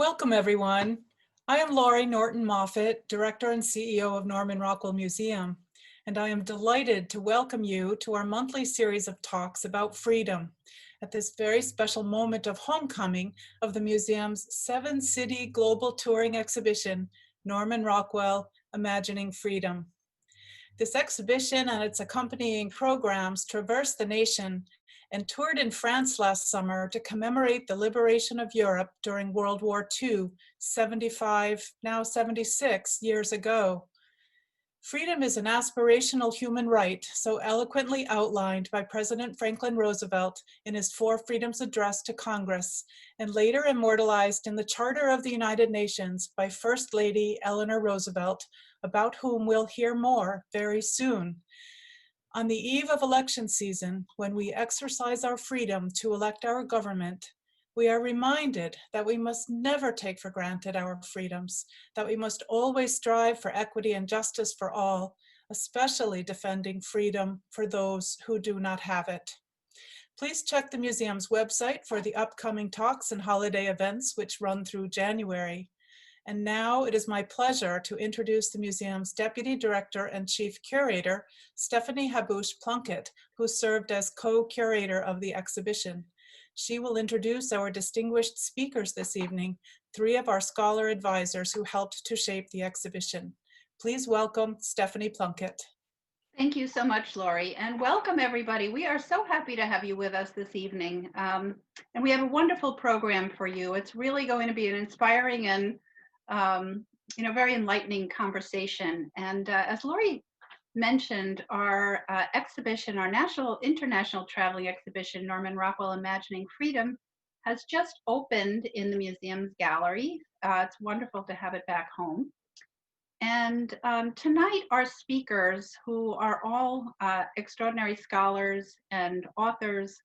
Welcome, everyone. I am Laurie Norton Moffett, Director and CEO of Norman Rockwell Museum, and I am delighted to welcome you to our monthly series of talks about freedom at this very special moment of homecoming of the museum's 7-city global touring exhibition, Norman Rockwell, Imagining Freedom. This exhibition and its accompanying programs traversed the nation and toured in France last summer to commemorate the liberation of Europe during World War II, 75, now 76 years ago. Freedom is an aspirational human right, so eloquently outlined by President Franklin Roosevelt in his Four Freedoms address to Congress, and later immortalized in the Charter of the United Nations by First Lady Eleanor Roosevelt, about whom we'll hear more very soon. On the eve of election season, when we exercise our freedom to elect our government, we are reminded that we must never take for granted our freedoms, that we must always strive for equity and justice for all, especially defending freedom for those who do not have it. Please check the museum's website for the upcoming talks and holiday events which run through January. And now it is my pleasure to introduce the museum's Deputy Director and Chief Curator, Stephanie Haboush Plunkett, who served as co-curator of the exhibition. She will introduce our distinguished speakers this evening, 3 of our scholar advisors who helped to shape the exhibition. Please welcome Stephanie Plunkett. Thank you so much, Laurie, and welcome everybody. We are so happy to have you with us this evening, and we have a wonderful program for you. It's really going to be an inspiring and very enlightening conversation. And as Laurie mentioned, our exhibition, our international traveling exhibition, Norman Rockwell Imagining Freedom, has just opened in the museum's gallery. It's wonderful to have it back home. And tonight, our speakers, who are all extraordinary scholars and authors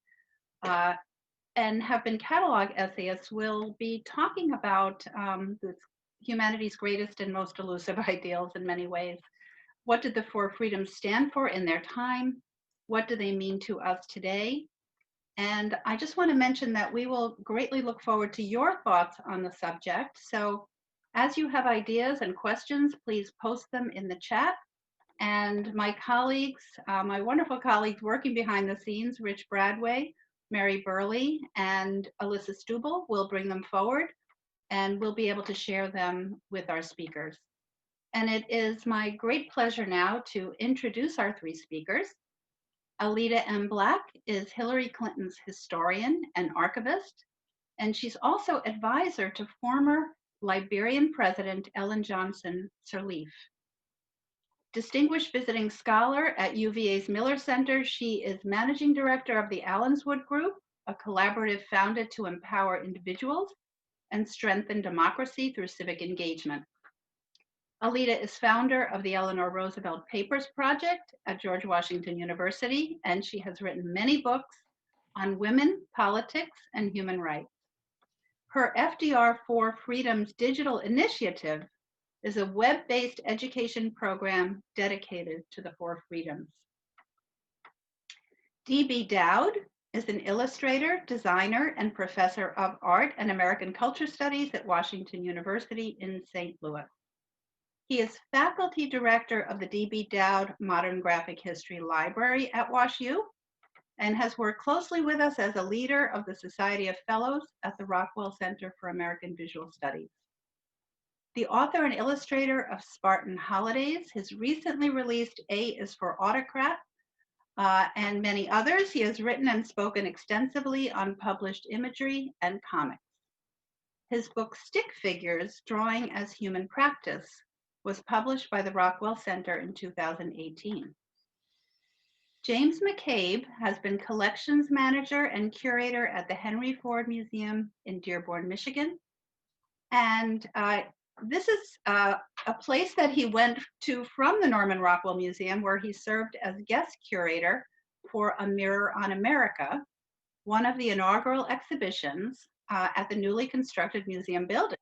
and have been catalog essayists, will be talking about humanity's greatest and most elusive ideals in many ways. What did the Four Freedoms stand for in their time? What do they mean to us today? And I just want to mention that we will greatly look forward to your thoughts on the subject. So as you have ideas and questions, please post them in the chat. And my colleagues, my wonderful colleagues working behind the scenes, Rich Bradway, Mary Burley, and Alyssa Stubel, will bring them forward, and we'll be able to share them with our speakers. And it is my great pleasure now to introduce our 3 speakers. Allida M. Black is Hillary Clinton's historian and archivist, and she's also advisor to former Liberian President Ellen Johnson Sirleaf. Distinguished visiting scholar at UVA's Miller Center, she is managing director of the Allenswood Group, a collaborative founded to empower individuals and strengthen democracy through civic engagement. Allida is founder of the Eleanor Roosevelt Papers Project at George Washington University, and she has written many books on women, politics, and human rights. Her FDR Four Freedoms digital initiative is a web-based education program dedicated to the Four Freedoms. D.B. Dowd is an illustrator, designer, and professor of art and American culture studies at Washington University in St. Louis. He is faculty director of the D.B. Dowd Modern Graphic History Library at WashU and has worked closely with us as a leader of the Society of Fellows at the Rockwell Center for American Visual Studies. The author and illustrator of Spartan Holidays, his recently released A is for Autocrat, and many others. He has written and spoken extensively on published imagery and comics. His book Stick Figures, Drawing as Human Practice, was published by the Rockwell Center in 2018. James McCabe has been collections manager and curator at the Henry Ford Museum in Dearborn, Michigan. And this is a place that he went to from the Norman Rockwell Museum, where he served as guest curator for A Mirror on America, one of the inaugural exhibitions at the newly constructed museum building.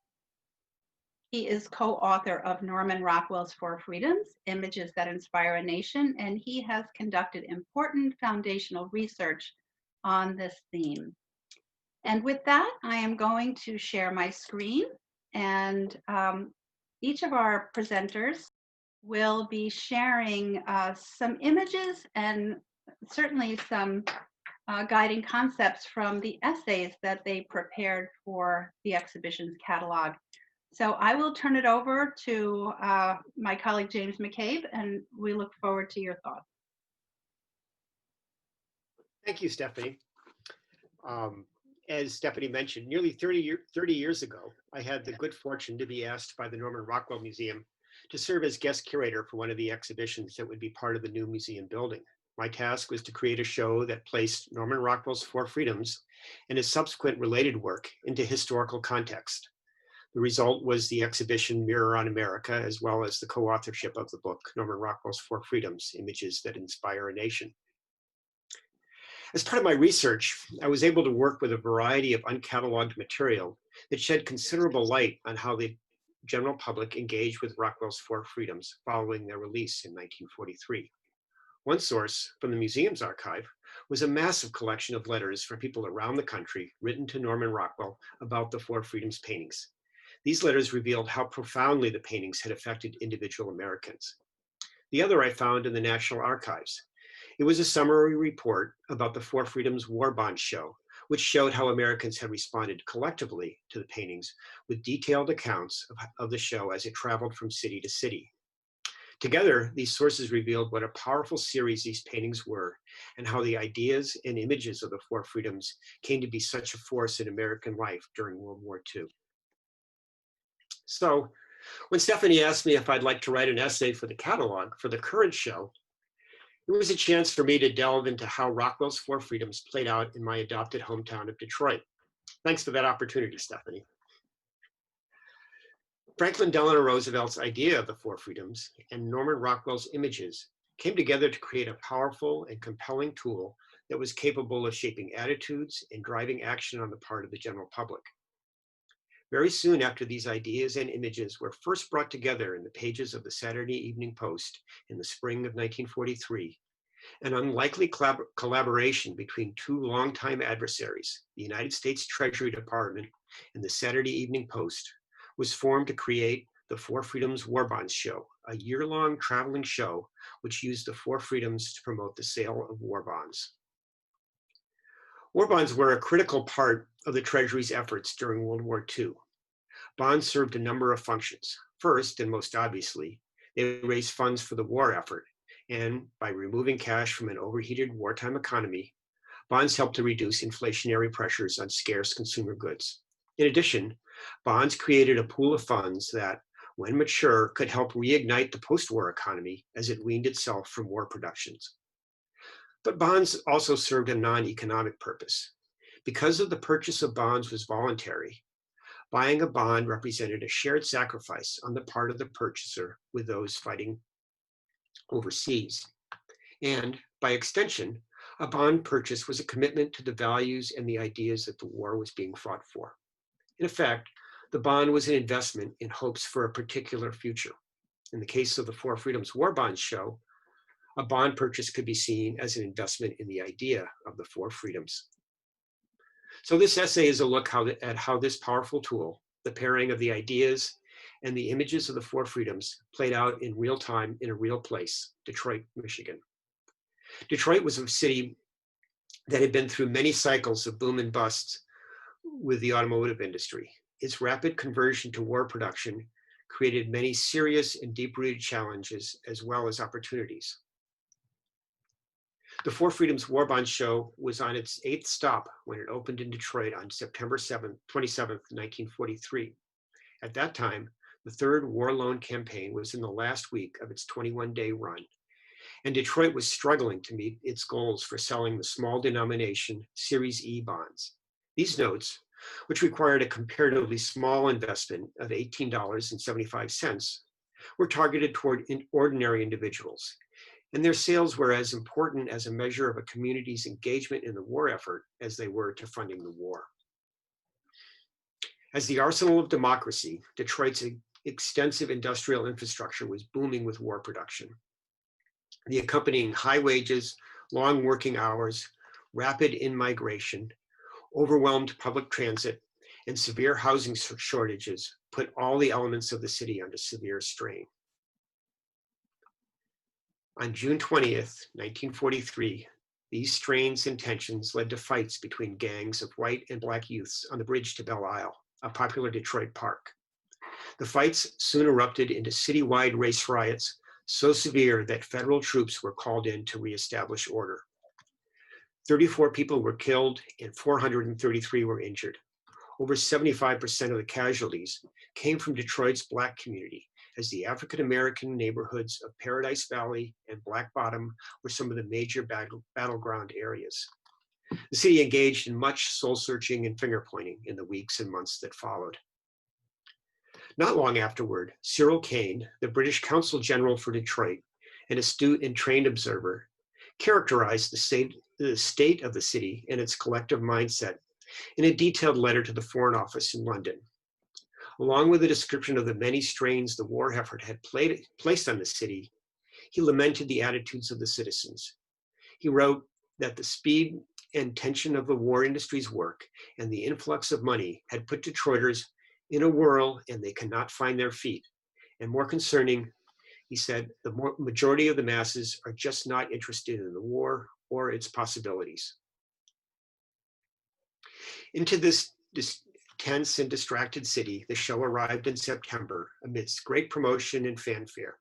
He is co-author of Norman Rockwell's Four Freedoms, Images That Inspire a Nation, and he has conducted important foundational research on this theme. And with that, I am going to share my screen And each of our presenters will be sharing some images and certainly some guiding concepts from the essays that they prepared for the exhibition's catalog. So I will turn it over to my colleague James McCabe, and we look forward to your thoughts. Thank you, Stephanie. As Stephanie mentioned, nearly 30 years ago, I had the good fortune to be asked by the Norman Rockwell Museum to serve as guest curator for one of the exhibitions that would be part of the new museum building. My task was to create a show that placed Norman Rockwell's Four Freedoms and his subsequent related work into historical context. The result was the exhibition Mirror on America, as well as the co-authorship of the book, Norman Rockwell's Four Freedoms, Images that Inspire a Nation. As part of my research, I was able to work with a variety of uncatalogued material that shed considerable light on how the general public engaged with Rockwell's Four Freedoms following their release in 1943. One source from the museum's archive was a massive collection of letters from people around the country written to Norman Rockwell about the Four Freedoms paintings. These letters revealed how profoundly the paintings had affected individual Americans. The other I found in the National Archives. It was a summary report about the Four Freedoms Warbond show, which showed how Americans had responded collectively to the paintings with detailed accounts of the show as it traveled from city to city. Together, these sources revealed what a powerful series these paintings were and how the ideas and images of the Four Freedoms came to be such a force in American life during World War II. So when Stephanie asked me if I'd like to write an essay for the catalog for the current show, it was a chance for me to delve into how Rockwell's Four Freedoms played out in my adopted hometown of Detroit. Thanks for that opportunity, Stephanie. Franklin Delano Roosevelt's idea of the Four Freedoms and Norman Rockwell's images came together to create a powerful and compelling tool that was capable of shaping attitudes and driving action on the part of the general public. Very soon after these ideas and images were first brought together in the pages of the Saturday Evening Post in the spring of 1943, an unlikely collaboration between two longtime adversaries, the United States Treasury Department and the Saturday Evening Post, was formed to create the Four Freedoms Warbond Show, a year-long traveling show which used the Four Freedoms to promote the sale of war bonds. War bonds were a critical part of the Treasury's efforts during World War II. Bonds served a number of functions. First, and most obviously, they raised funds for the war effort, and by removing cash from an overheated wartime economy, bonds helped to reduce inflationary pressures on scarce consumer goods. In addition, bonds created a pool of funds that, when mature, could help reignite the post-war economy as it weaned itself from war productions. But bonds also served a non-economic purpose. Because of the purchase of bonds was voluntary, buying a bond represented a shared sacrifice on the part of the purchaser with those fighting overseas. And by extension, a bond purchase was a commitment to the values and the ideas that the war was being fought for. In effect, the bond was an investment in hopes for a particular future. In the case of the Four Freedoms War Bond Show, a bond purchase could be seen as an investment in the idea of the Four Freedoms. So this essay is a look at how this powerful tool, the pairing of the ideas and the images of the Four Freedoms, played out in real time in a real place, Detroit, Michigan. Detroit was a city that had been through many cycles of boom and bust with the automotive industry. Its rapid conversion to war production created many serious and deep-rooted challenges as well as opportunities. The Four Freedoms War Bond Show was on its 8th stop when it opened in Detroit on September 27th, 1943. At that time, the third war loan campaign was in the last week of its 21-day run, and Detroit was struggling to meet its goals for selling the small denomination Series E bonds. These notes, which required a comparatively small investment of $18.75, were targeted toward ordinary individuals, and their sales were as important as a measure of a community's engagement in the war effort as they were to funding the war. As the arsenal of democracy, Detroit's extensive industrial infrastructure was booming with war production. The accompanying high wages, long working hours, rapid in-migration, overwhelmed public transit, and severe housing shortages put all the elements of the city under severe strain. On June 20th, 1943, these strains and tensions led to fights between gangs of white and black youths on the bridge to Belle Isle, a popular Detroit park. The fights soon erupted into citywide race riots, so severe that federal troops were called in to reestablish order. 34 people were killed and 433 were injured. Over 75% of the casualties came from Detroit's Black community, as the African-American neighborhoods of Paradise Valley and Black Bottom were some of the major battleground areas. The city engaged in much soul-searching and finger-pointing in the weeks and months that followed. Not long afterward, Cyril Kane, the British Consul General for Detroit, an astute and trained observer, characterized the state of the city and its collective mindset in a detailed letter to the Foreign Office in London. Along with a description of the many strains the war effort had placed on the city, he lamented the attitudes of the citizens. He wrote that the speed and tension of the war industry's work and the influx of money had put Detroiters in a whirl and they cannot find their feet. And more concerning, he said, the majority of the masses are just not interested in the war or its possibilities. Into this tense and distracted city, the show arrived in September amidst great promotion and fanfare.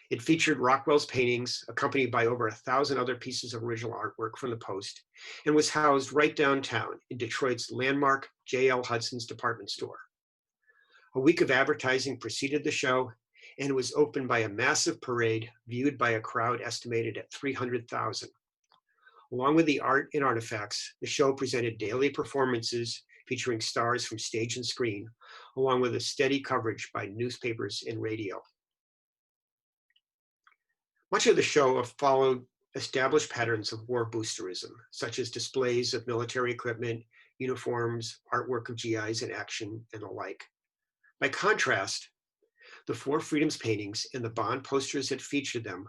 It featured Rockwell's paintings, accompanied by over 1,000 other pieces of original artwork from the Post, and was housed right downtown in Detroit's landmark J.L. Hudson's department store. A week of advertising preceded the show, and it was opened by a massive parade viewed by a crowd estimated at 300,000. Along with the art and artifacts, the show presented daily performances featuring stars from stage and screen, along with a steady coverage by newspapers and radio. Much of the show followed established patterns of war boosterism, such as displays of military equipment, uniforms, artwork of GIs in action, and the like. By contrast, the Four Freedoms paintings and the Bond posters that featured them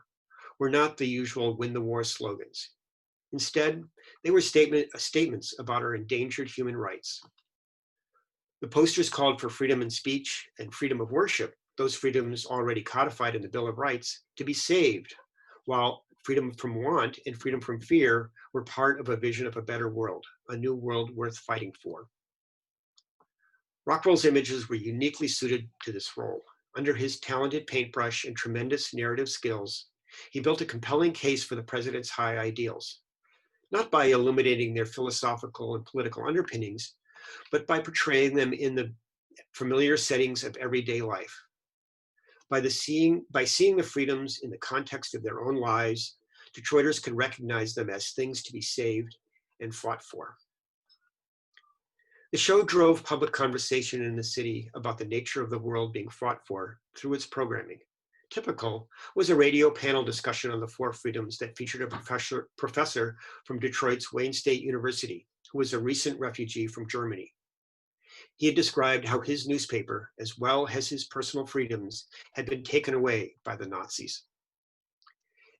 were not the usual win the war slogans. Instead, they were statements about our endangered human rights. The posters called for freedom of speech and freedom of worship, those freedoms already codified in the Bill of Rights, to be saved, while freedom from want and freedom from fear were part of a vision of a better world, a new world worth fighting for. Rockwell's images were uniquely suited to this role. Under his talented paintbrush and tremendous narrative skills, he built a compelling case for the president's high ideals, not by illuminating their philosophical and political underpinnings, but by portraying them in the familiar settings of everyday life. By seeing the freedoms in the context of their own lives, Detroiters could recognize them as things to be saved and fought for. The show drove public conversation in the city about the nature of the world being fought for through its programming. Typical was a radio panel discussion on the Four Freedoms that featured a professor from Detroit's Wayne State University, who was a recent refugee from Germany. He had described how his newspaper, as well as his personal freedoms, had been taken away by the Nazis.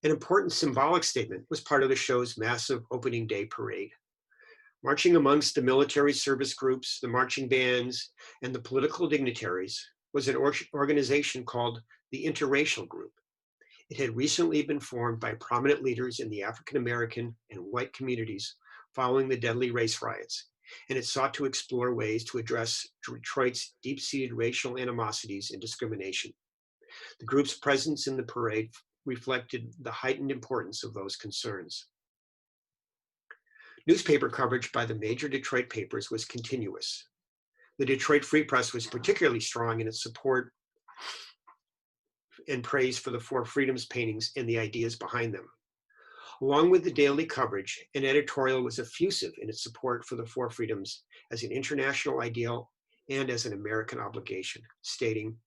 An important symbolic statement was part of the show's massive opening day parade. Marching amongst the military service groups, the marching bands, and the political dignitaries was an organization called the Interracial Group. It had recently been formed by prominent leaders in the African-American and white communities following the deadly race riots, and it sought to explore ways to address Detroit's deep-seated racial animosities and discrimination. The group's presence in the parade reflected the heightened importance of those concerns. Newspaper coverage by the major Detroit papers was continuous. The Detroit Free Press was particularly strong in its support and praise for the Four Freedoms paintings and the ideas behind them. Along with the daily coverage, an editorial was effusive in its support for the Four Freedoms as an international ideal and as an American obligation, stating,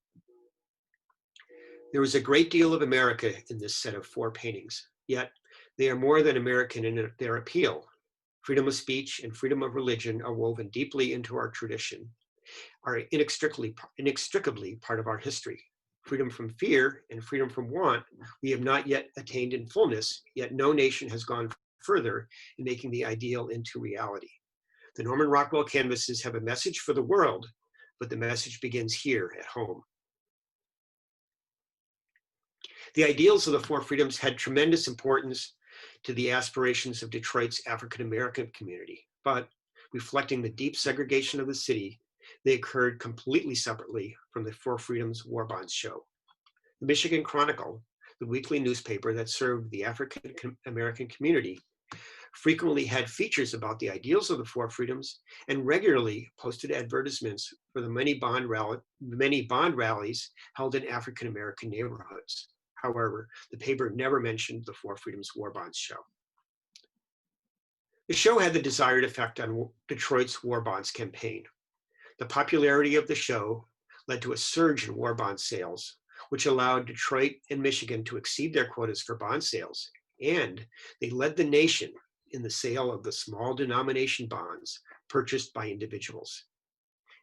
"There is a great deal of America in this set of four paintings, yet they are more than American in their appeal. Freedom of speech and freedom of religion are woven deeply into our tradition, are inextricably part of our history. Freedom from fear and freedom from want we have not yet attained in fullness, yet no nation has gone further in making the ideal into reality. The Norman Rockwell canvases have a message for the world, but the message begins here at home. The ideals of the Four Freedoms had tremendous importance to the aspirations of Detroit's African American community, but reflecting the deep segregation of the city, they occurred completely separately from the Four Freedoms Warbond show. The Michigan Chronicle, the weekly newspaper that served the African American community, frequently had features about the ideals of the Four Freedoms and regularly posted advertisements for the many bond rallies held in African American neighborhoods. However, the paper never mentioned the Four Freedoms Warbonds show. The show had the desired effect on Detroit's War Bonds campaign. The popularity of the show led to a surge in war bond sales, which allowed Detroit and Michigan to exceed their quotas for bond sales, and they led the nation in the sale of the small denomination bonds purchased by individuals.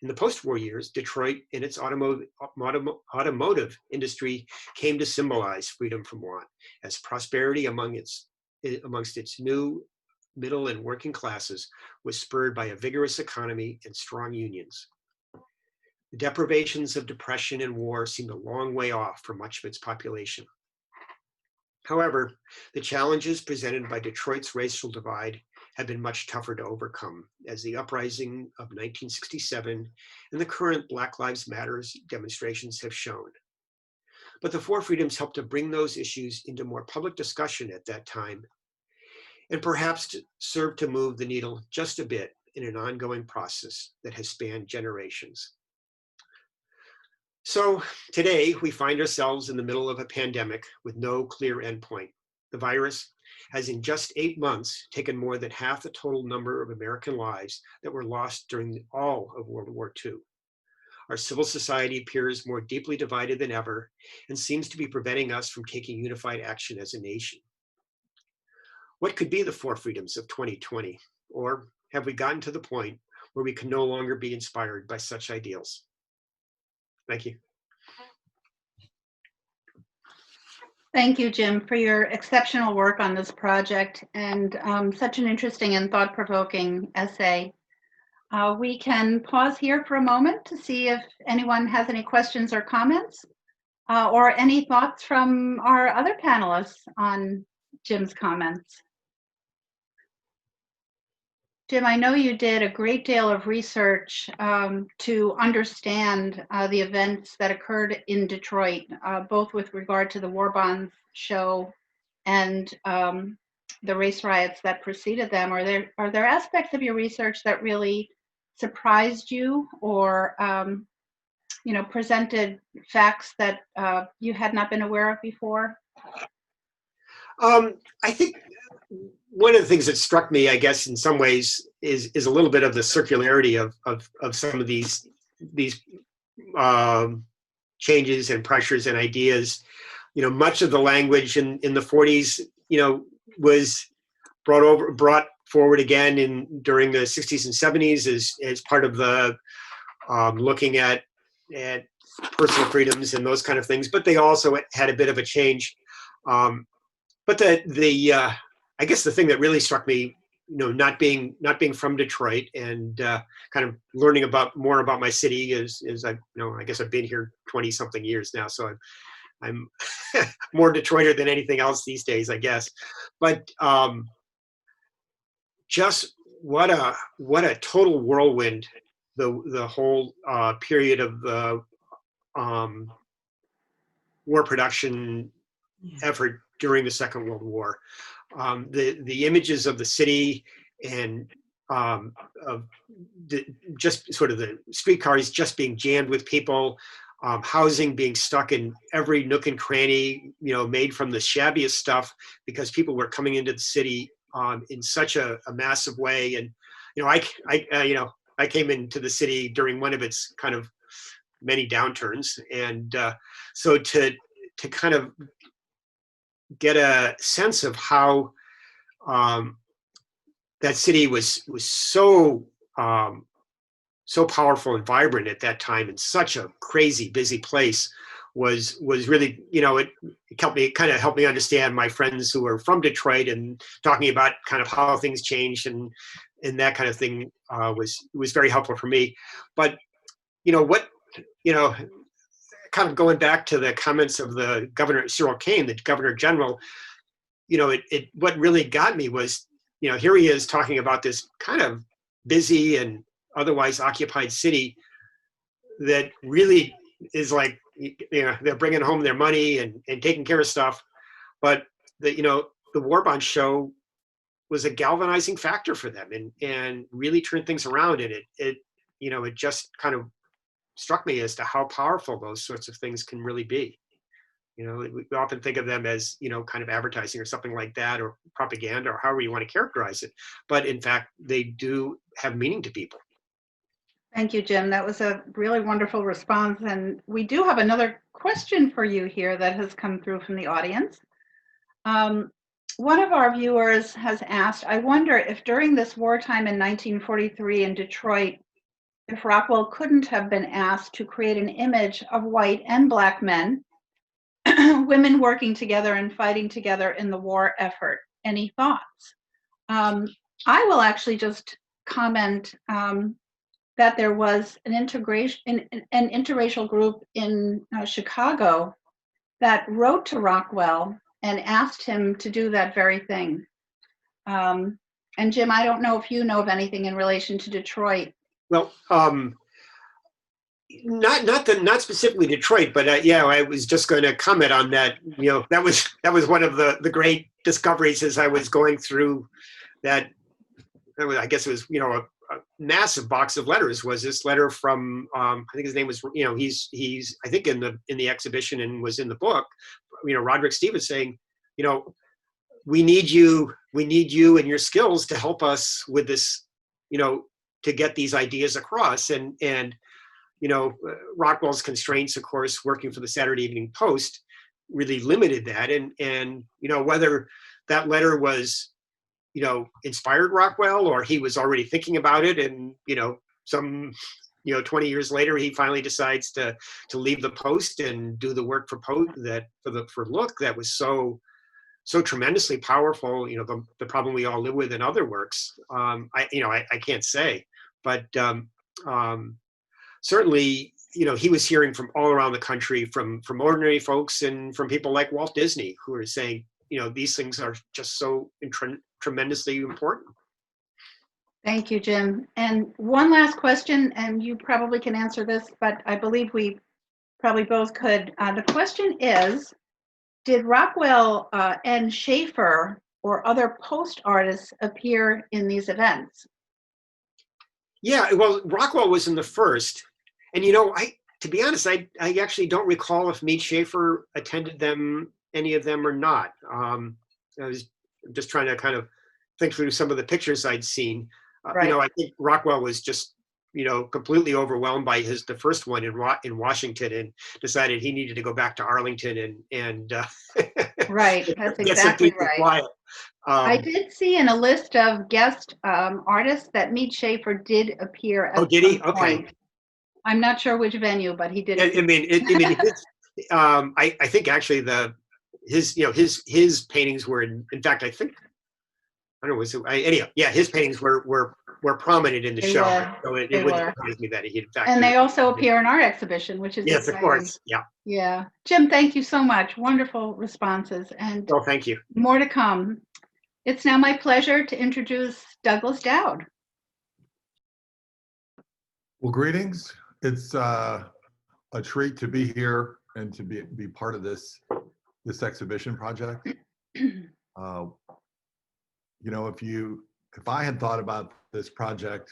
In the post-war years, Detroit and its automotive industry came to symbolize freedom from want, as prosperity amongst its new middle and working classes was spurred by a vigorous economy and strong unions. The deprivations of depression and war seemed a long way off for much of its population. However, the challenges presented by Detroit's racial divide have been much tougher to overcome, as the uprising of 1967 and the current Black Lives Matter demonstrations have shown. But the Four Freedoms helped to bring those issues into more public discussion at that time, and perhaps serve to move the needle just a bit in an ongoing process that has spanned generations. So today we find ourselves in the middle of a pandemic with no clear endpoint. The virus has in just 8 months taken more than half the total number of American lives that were lost during all of World War II. Our civil society appears more deeply divided than ever and seems to be preventing us from taking unified action as a nation. What could be the Four Freedoms of 2020? Or have we gotten to the point where we can no longer be inspired by such ideals? Thank you. Thank you, Jim, for your exceptional work on this project and such an interesting and thought-provoking essay. We can pause here for a moment to see if anyone has any questions or comments or any thoughts from our other panelists on Jim's comments. Jim, I know you did a great deal of research to understand the events that occurred in Detroit, both with regard to the War Bonds show and the race riots that preceded them. Are there aspects of your research that really surprised you, or presented facts that you had not been aware of before? I think one of the things that struck me, I guess, in some ways, is a little bit of the circularity of some of these changes and pressures and ideas. Much of the language in the 40s, was brought forward again during the 60s and 70s as part of the looking at personal freedoms and those kind of things. But they also had a bit of a change. But I guess the thing that really struck me, not being from Detroit and kind of learning more about my city is I guess I've been here 20 something years now, so I'm more Detroiter than anything else these days, I guess. But just what a total whirlwind the whole period of the war production effort during the Second World War. The images of the city and just sort of the streetcars just being jammed with people, housing being stuck in every nook and cranny, made from the shabbiest stuff because people were coming into the city in such a massive way. And I came into the city during one of its kind of many downturns, and so to kind of get a sense of how that city was so powerful and vibrant at that time in such a crazy busy place was really, it helped me understand my friends who were from Detroit, and talking about kind of how things changed and that kind of thing was very helpful for me. But what, kind of going back to the comments of the governor, Cyril Kane, the governor general, what really got me was, here he is talking about this kind of busy and otherwise occupied city that really is like, they're bringing home their money and taking care of stuff. But the Warbond show was a galvanizing factor for them and really turned things around. And it just kind of struck me as to how powerful those sorts of things can really be. We often think of them as, kind of advertising or something like that, or propaganda, or however you want to characterize it. But in fact, they do have meaning to people. Thank you, Jim. That was a really wonderful response. And we do have another question for you here that has come through from the audience. One of our viewers has asked, I wonder if during this wartime in 1943 in Detroit, if Rockwell couldn't have been asked to create an image of white and Black men, women working together and fighting together in the war effort. Any thoughts? I will actually just comment that there was an interracial group in Chicago that wrote to Rockwell and asked him to do that very thing. And Jim, I don't know if you know of anything in relation to Detroit. Well, not specifically Detroit, but I was just going to comment on that. That was one of the great discoveries as I was going through that. I guess it was a massive box of letters. Was this letter from I think his name was he's I think in the exhibition and was in the book. Roderick Stevens saying, we need you and your skills to help us with this, to get these ideas across. And Rockwell's constraints, of course, working for the Saturday Evening Post, really limited that. And whether that letter was, inspired Rockwell, or he was already thinking about it, and some 20 years later he finally decides to leave the Post and do the work for Look that was so tremendously powerful. The Problem We All Live With and other works. I can't say, but certainly, he was hearing from all around the country, from ordinary folks and from people like Walt Disney, who are saying, these things are just so tremendously important. Thank you, Jim. And one last question, and you probably can answer this, but I believe we probably both could. The question is, did Rockwell and Schaefer or other Post artists appear in these events? Yeah, well, Rockwell was in the first. And, to be honest, I actually don't recall if Mead Schaefer attended any of them or not. I was just trying to kind of think through some of the pictures I'd seen. Right. I think Rockwell was just, completely overwhelmed by the first one in Washington, and decided he needed to go back to Arlington and right, that's exactly right. I did see in a list of guest artists that Mead Schaefer did appear at did he? some point. Okay. I'm not sure which venue, but he did. I think actually his paintings were in fact, I think, I don't know, anyhow, yeah, his paintings were prominent in the show. So it wouldn't surprise me that he, in fact. And they also appear in our exhibition, which is yes, exciting. Of course, yeah. Yeah. Jim, thank you so much. Wonderful responses. And well, thank you. More to come. It's now my pleasure to introduce Douglas Dowd. Well, greetings. It's a treat to be here and to be part of this exhibition project. If I had thought about this project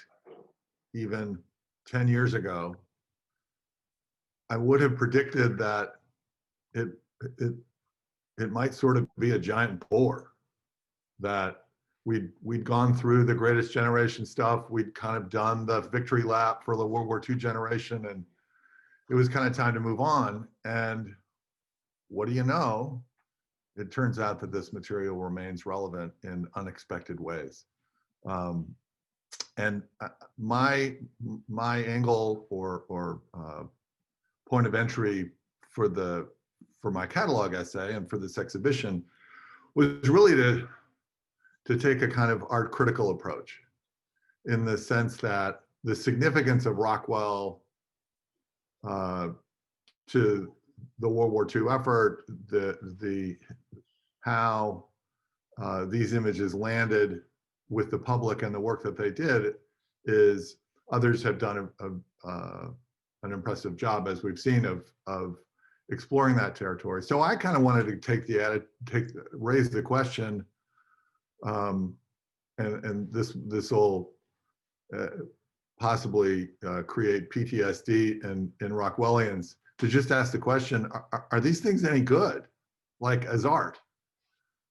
even 10 years ago, I would have predicted that it might sort of be a giant bore, that we'd gone through the Greatest Generation stuff. We'd kind of done the victory lap for the World War II generation, and it was kind of time to move on. And what do you know? It turns out that this material remains relevant in unexpected ways. And my angle or point of entry for my catalog essay and for this exhibition was really to take a kind of art critical approach, in the sense that the significance of Rockwell to the World War II effort, how these images landed with the public and the work that they did is others have done an impressive job, as we've seen, of exploring that territory. So I kind of wanted to raise the question, and this will possibly create PTSD in Rockwellians, to just ask the question, are these things any good, like as art?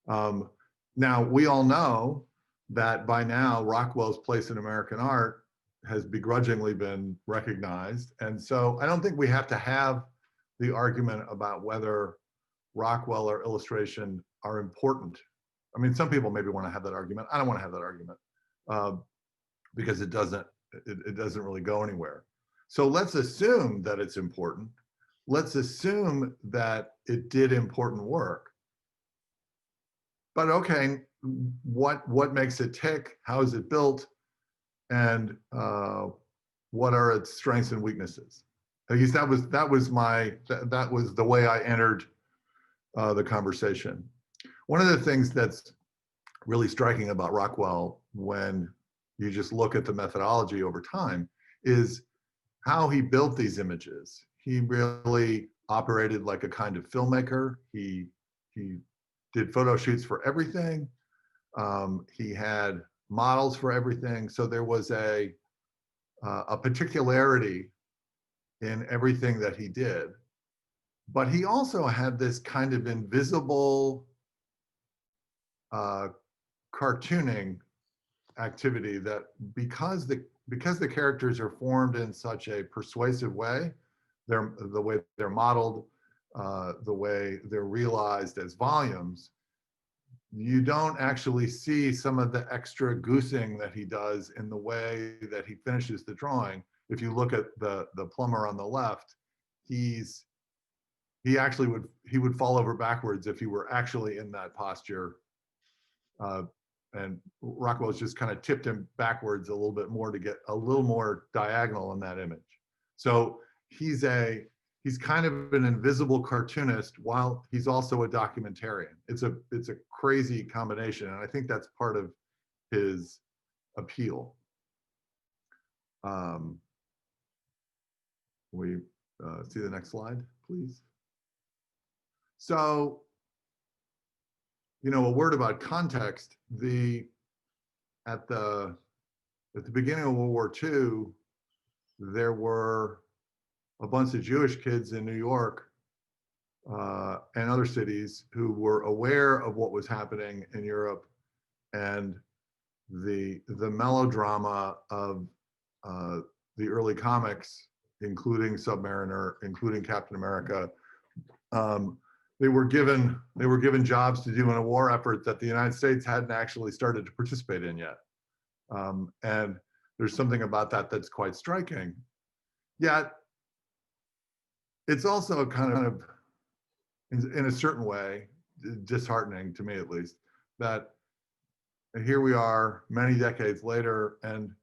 Now, we all know that by now Rockwell's place in American art has begrudgingly been recognized. And so I don't think we have to have the argument about whether Rockwell or illustration are important. I mean, some people maybe want to have that argument. I don't want to have that argument because it doesn't really go anywhere. So let's assume that it's important. Let's assume that it did important work. But okay, what makes it tick? How is it built? And what are its strengths and weaknesses? At least that was the way I entered the conversation. One of the things that's really striking about Rockwell, when you just look at the methodology over time, is how he built these images. He really operated like a kind of filmmaker. He did photo shoots for everything. He had models for everything. So there was a particularity in everything that he did. But he also had this kind of invisible cartooning activity that, because the characters are formed in such a persuasive way, the way they're modeled, the way they're realized as volumes, you don't actually see some of the extra goosing that he does in the way that he finishes the drawing. If you look at the plumber on the left, he would fall over backwards if he were actually in that posture. And Rockwell's just kind of tipped him backwards a little bit more to get a little more diagonal in that image. So he's kind of an invisible cartoonist while he's also a documentarian. It's a crazy combination, and I think that's part of his appeal. We see the next slide, please. So, a word about context. At the beginning of World War II, there were a bunch of Jewish kids in New York and other cities who were aware of what was happening in Europe, and the melodrama of the early comics, including Submariner, including Captain America. They were given jobs to do in a war effort that the United States hadn't actually started to participate in yet. And there's something about that that's quite striking. Yet, it's also kind of, in a certain way, disheartening to me at least, that here we are many decades later, and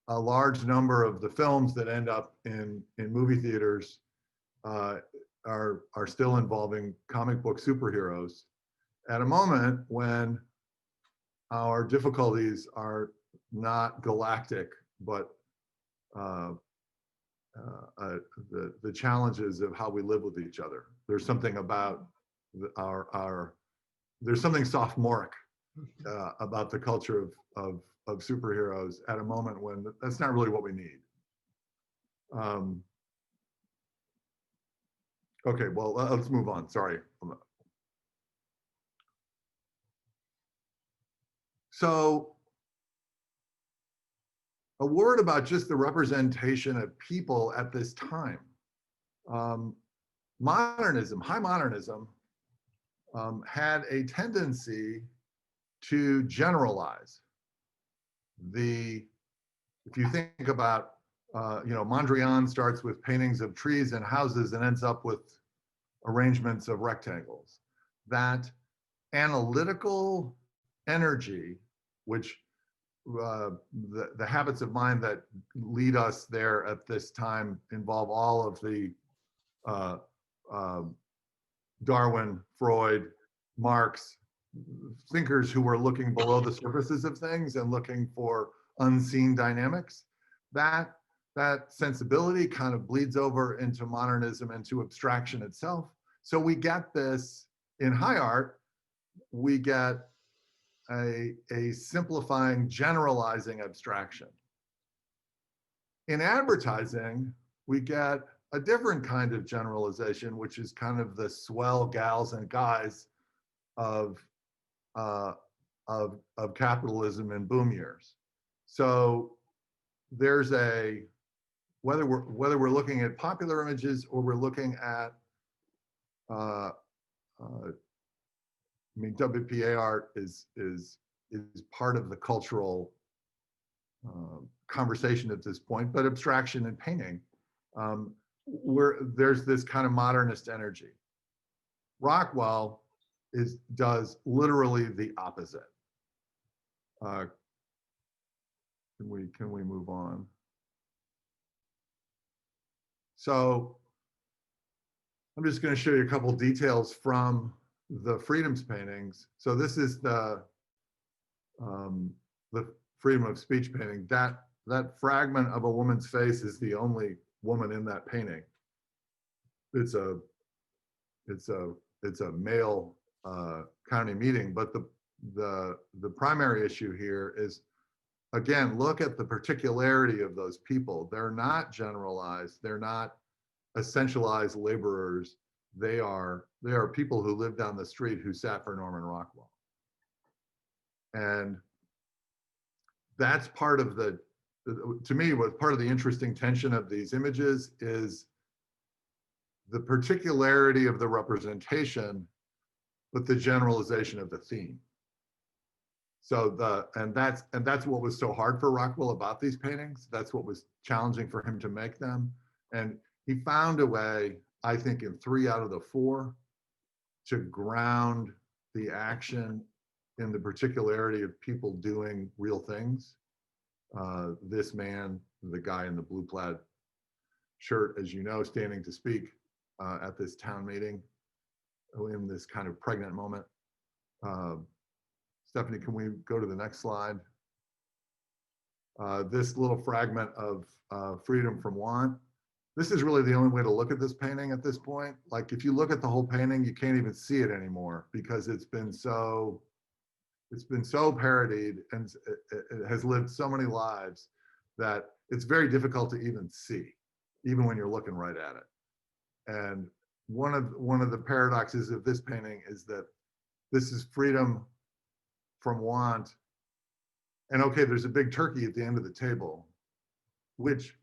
a large number of the films that end up in movie theaters are still involving comic book superheroes at a moment when our difficulties are not galactic, but the challenges of how we live with each other. There's something about there's something sophomoric about the culture of superheroes at a moment when that's not really what we need. Okay, well, let's move on. Sorry. So, a word about just the representation of people at this time. Modernism, high modernism, had a tendency to generalize. If you think about, Mondrian starts with paintings of trees and houses and ends up with arrangements of rectangles. That analytical energy, which the habits of mind that lead us there at this time involve all of the Darwin, Freud, Marx, thinkers who were looking below the surfaces of things and looking for unseen dynamics. That sensibility kind of bleeds over into modernism, into abstraction itself. So we get this in high art, we get a simplifying, generalizing abstraction. In advertising, we get a different kind of generalization, which is kind of the swell gals and guys of capitalism in boom years. So there's whether we're looking at popular images or we're looking at I mean, WPA art is part of the cultural conversation at this point, but abstraction and painting, there's this kind of modernist energy. Rockwell does literally the opposite. Can we move on? So I'm just going to show you a couple details from the Freedoms paintings. So this is the freedom of speech painting. That fragment of a woman's face is the only woman in that painting. It's a male county meeting, but the primary issue here is, again, look at the particularity of those people. They're not generalized. They're not essentialized laborers. They are people who live down the street who sat for Norman Rockwell. And that's part of to me, what part of the interesting tension of these images is the particularity of the representation, but the generalization of the theme. So that's what was so hard for Rockwell about these paintings. That's what was challenging for him to make them. And he found a way, I think, in 3 out of the 4, to ground the action in the particularity of people doing real things. This man, the guy in the blue plaid shirt, as you know, standing to speak at this town meeting in this kind of pregnant moment. Stephanie, can we go to the next slide? This little fragment of Freedom from Want. This is really the only way to look at this painting at this point. Like, if you look at the whole painting, you can't even see it anymore because it's been so parodied and it has lived so many lives that it's very difficult to even see, even when you're looking right at it. And one of the paradoxes of this painting is that this is freedom from want. And okay, there's a big turkey at the end of the table, which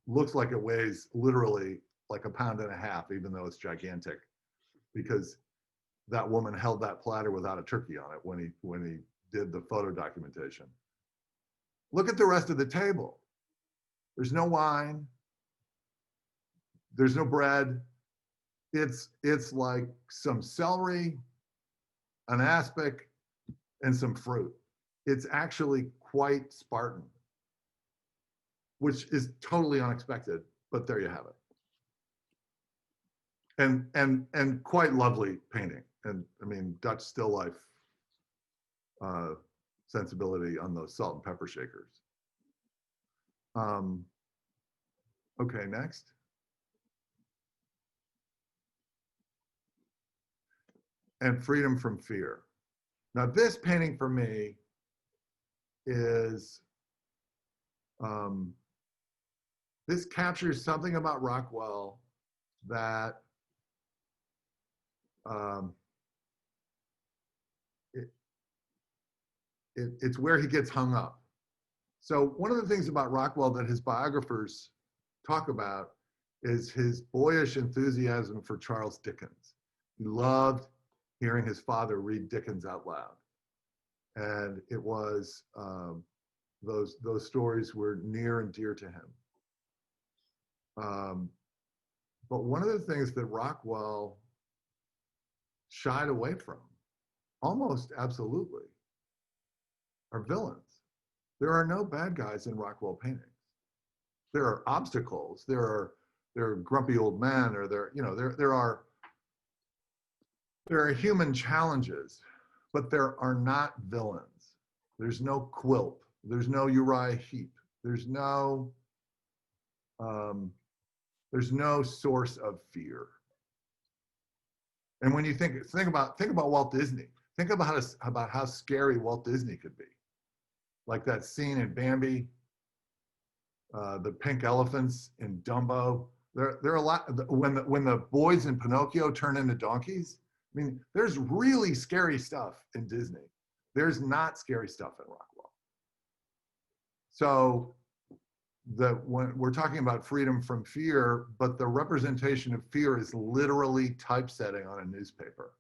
looks like it weighs literally like 1.5 pounds, even though it's gigantic, because that woman held that platter without a turkey on it when he did the photo documentation. Look at the rest of the table. There's no wine. There's no bread. It's like some celery, an aspic, and some fruit. It's actually quite Spartan, which is totally unexpected, but there you have it. And quite lovely painting. And I mean, Dutch still life sensibility on those salt and pepper shakers. Okay, next. And freedom from fear. Now this painting for me is, this captures something about Rockwell that it's where he gets hung up. So one of the things about Rockwell that his biographers talk about is his boyish enthusiasm for Charles Dickens. He loved hearing his father read Dickens out loud. And it was, those stories were near and dear to him. But one of the things that Rockwell shied away from, almost absolutely, are villains. There are no bad guys in Rockwell paintings. There are obstacles. There are grumpy old men, or there are human challenges, but there are not villains. There's no Quilp. There's no Uriah Heep. There's no source of fear. And when you think about Walt Disney, think about how scary Walt Disney could be. Like that scene in Bambi, the pink elephants in Dumbo. There are a lot, when the boys in Pinocchio turn into donkeys. I mean, there's really scary stuff in Disney. There's not scary stuff in Rockwell. So when we're talking about freedom from fear, but the representation of fear is literally typesetting on a newspaper.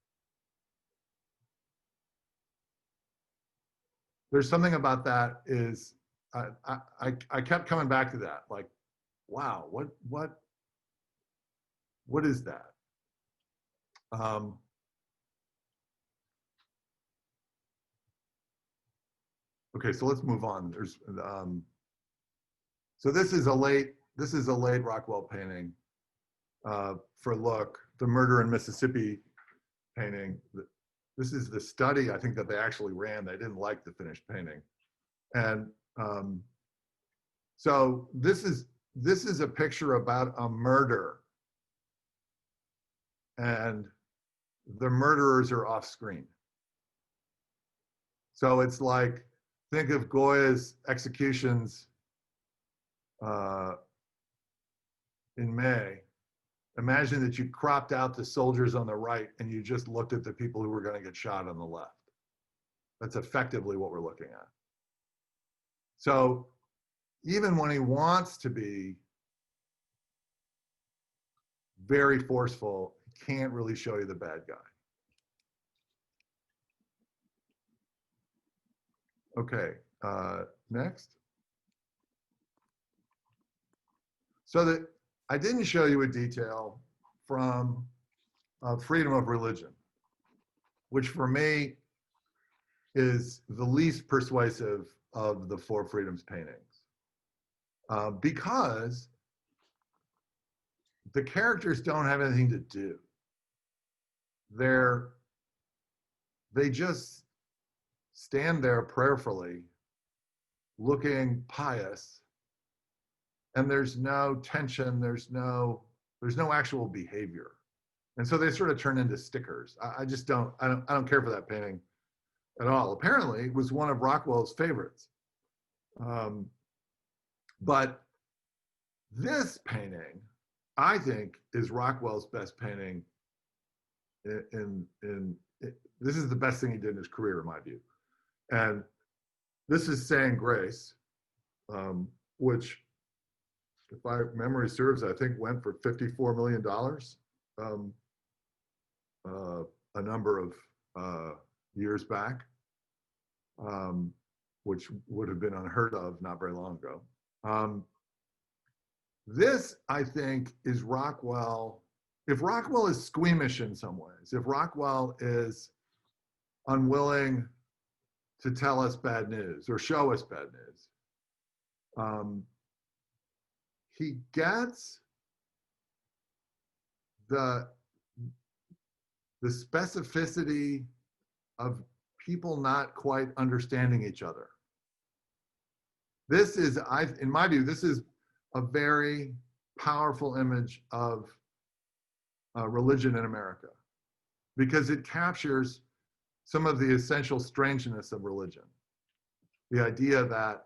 There's something about that is, I kept coming back to that, like, wow, what is that? Okay, so let's move on. So this is a late Rockwell painting for look, the Murder in Mississippi painting. This is the study, I think, that they actually ran. They didn't like the finished painting. And so this is a picture about a murder, and the murderers are off screen. So it's like, think of Goya's executions in May. Imagine that you cropped out the soldiers on the right and you just looked at the people who were going to get shot on the left. That's effectively what we're looking at. So even when he wants to be very forceful, he can't really show you the bad guy. Okay, next. So that I didn't show you a detail from Freedom of Religion, which for me is the least persuasive of the Four Freedoms paintings, because the characters don't have anything to do. They just stand there prayerfully, looking pious, and there's no tension, there's no actual behavior. And so they sort of turn into stickers. I don't care for that painting at all. Apparently it was one of Rockwell's favorites. But this painting, I think, is Rockwell's best painting. This is the best thing he did in his career, in my view. And this is Saying Grace, which, if my memory serves, I think went for $54 million a number of years back, which would have been unheard of not very long ago. This, I think, is Rockwell. If Rockwell is squeamish in some ways, if Rockwell is unwilling to tell us bad news or show us bad news, he gets the specificity of people not quite understanding each other. This is, in my view, this is a very powerful image of religion in America, because it captures some of the essential strangeness of religion. The idea that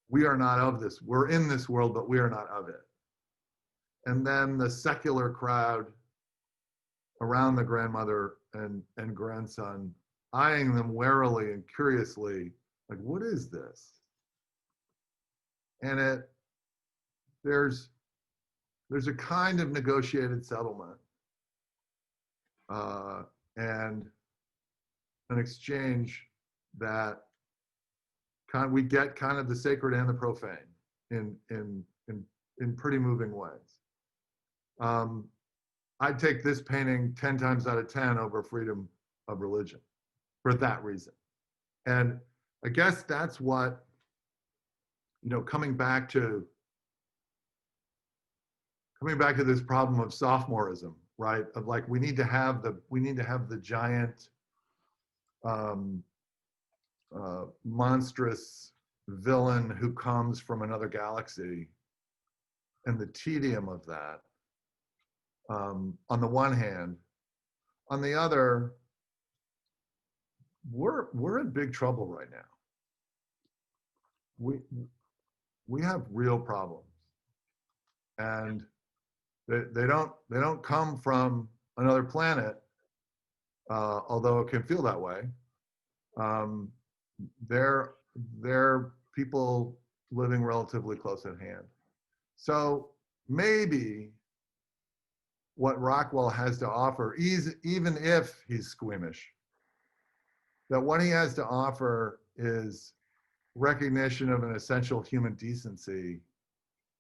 we are not of this, we're in this world, but we are not of it. And then the secular crowd around the grandmother and grandson, eyeing them warily and curiously, like, what is this? And there's a kind of negotiated settlement and an exchange that we get kind of the sacred and the profane in pretty moving ways. I'd take this painting 10 times out of 10 over Freedom of Religion for that reason. And I guess that's what coming back to this problem of sophomorism, right? Of like, we need to have the giant, monstrous villain who comes from another galaxy, and the tedium of that, on the one hand. On the other, we're in big trouble right now. We have real problems, and they don't come from another planet, although it can feel that way. They're people living relatively close at hand. So maybe what Rockwell has to offer, even if he's squeamish, that what he has to offer is recognition of an essential human decency,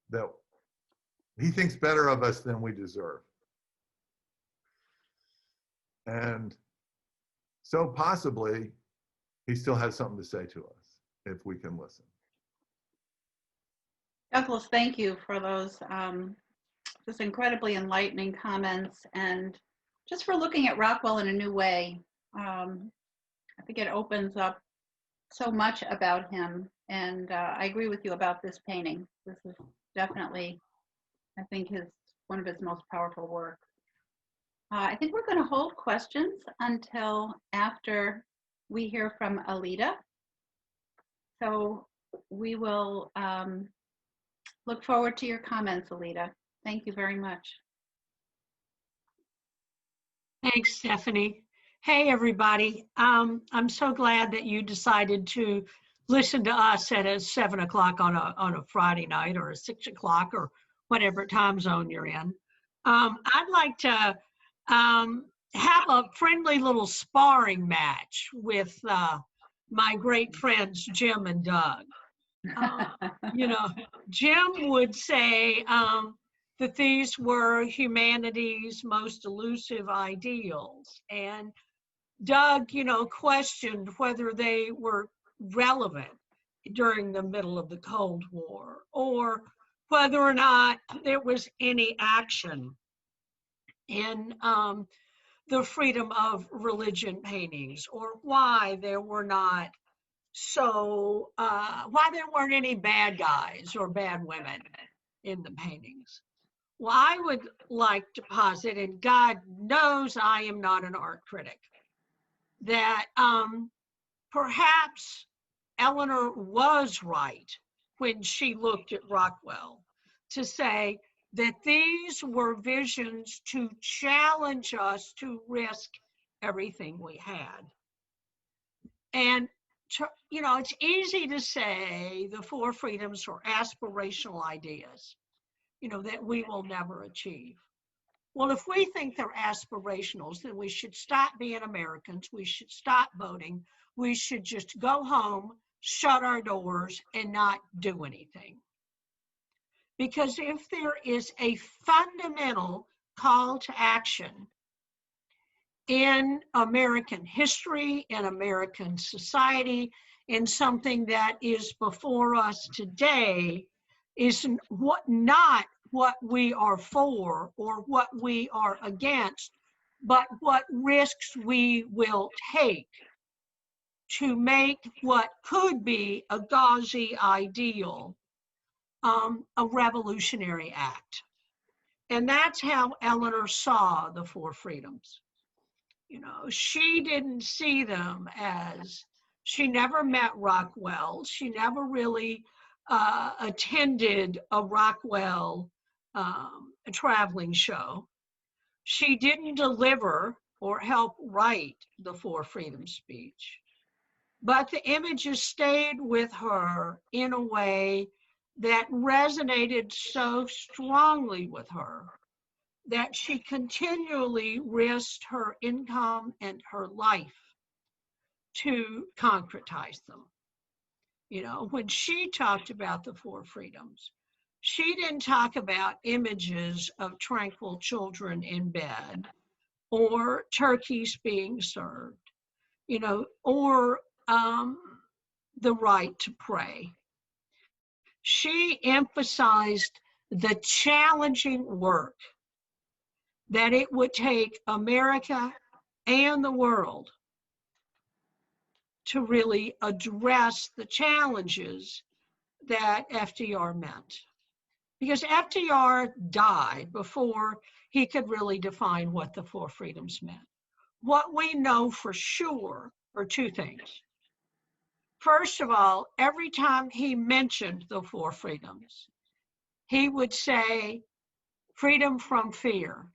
that he thinks better of us than we deserve. And so possibly he still has something to say to us if we can listen. Douglas, thank you for those just incredibly enlightening comments, and just for looking at Rockwell in a new way. I think it opens up so much about him, and I agree with you about this painting. This is definitely, I think, one of his most powerful works. I think we're going to hold questions until after we hear from Allida. So we will look forward to your comments, Allida. Thank you very much. Thanks, Stephanie. Hey, everybody. I'm so glad that you decided to listen to us at a 7 o'clock on a Friday night, or a 6 o'clock, or whatever time zone you're in. I'd like to have a friendly little sparring match with my great friends, Jim and Doug. Jim would say that these were humanity's most elusive ideals. And Doug, questioned whether they were relevant during the middle of the Cold War, or whether or not there was any action in the freedom of religion paintings, or why there weren't any bad guys or bad women in the paintings. Well, I would like to posit, and God knows I am not an art critic, that perhaps Eleanor was right when she looked at Rockwell to say that these were visions to challenge us to risk everything we had. And it's easy to say the Four Freedoms are aspirational ideas, that we will never achieve. Well, if we think they're aspirationals, then we should stop being Americans. We should stop voting. We should just go home, shut our doors, and not do anything. Because if there is a fundamental call to action in American history, in American society, in something that is before us today, is not what we are for or what we are against, but what risks we will take to make what could be a gauzy ideal a revolutionary act. And that's how Eleanor saw the Four Freedoms. She didn't see them as, she never met Rockwell. She never really attended a Rockwell a traveling show. She didn't deliver or help write the Four Freedoms speech. But the images stayed with her in a way that resonated so strongly with her that she continually risked her income and her life to concretize them. When she talked about the Four Freedoms, she didn't talk about images of tranquil children in bed, or turkeys being served, or the right to pray. she emphasized the challenging work that it would take America and the world to really address the challenges that FDR meant. Because FDR died before he could really define what the Four Freedoms meant. What we know for sure are two things. First of all, every time he mentioned the Four Freedoms, he would say, freedom from fear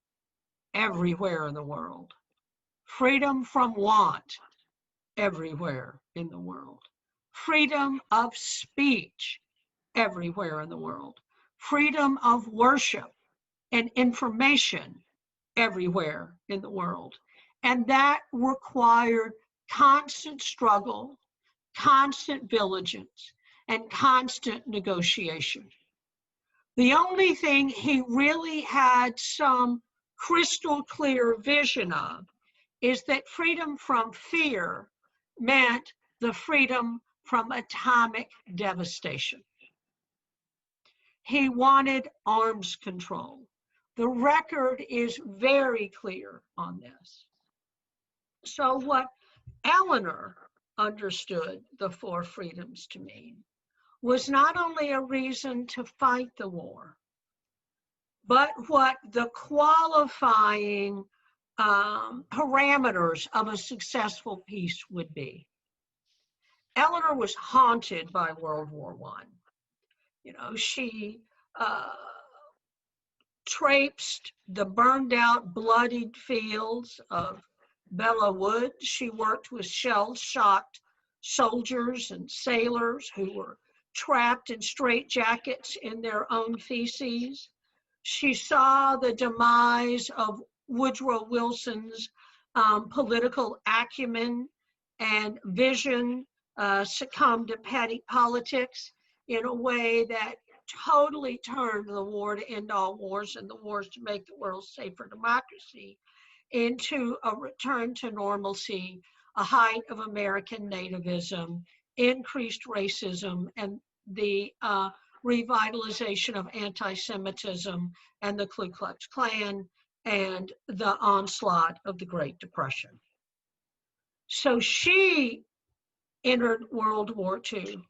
everywhere in the world, freedom from want everywhere in the world, freedom of speech everywhere in the world, freedom of worship and information everywhere in the world. And that required constant struggle, constant vigilance, and constant negotiation. The only thing he really had some crystal clear vision of is that freedom from fear meant the freedom from atomic devastation. He wanted arms control. The record is very clear on this. So what Eleanor understood the Four Freedoms to mean was not only a reason to fight the war, but what the qualifying parameters of a successful peace would be. Eleanor was haunted by World War I. You know, she traipsed the burned out, bloodied fields of Bella Wood. She worked with shell-shocked soldiers and sailors who were trapped in straitjackets in their own feces. She saw the demise of Woodrow Wilson's political acumen and vision succumb to petty politics in a way that totally turned the war to end all wars and the wars to make the world safe for democracy into a return to normalcy, a height of American nativism, increased racism, and the revitalization of anti-Semitism and the Ku Klux Klan and the onslaught of the Great Depression. So she entered World War II,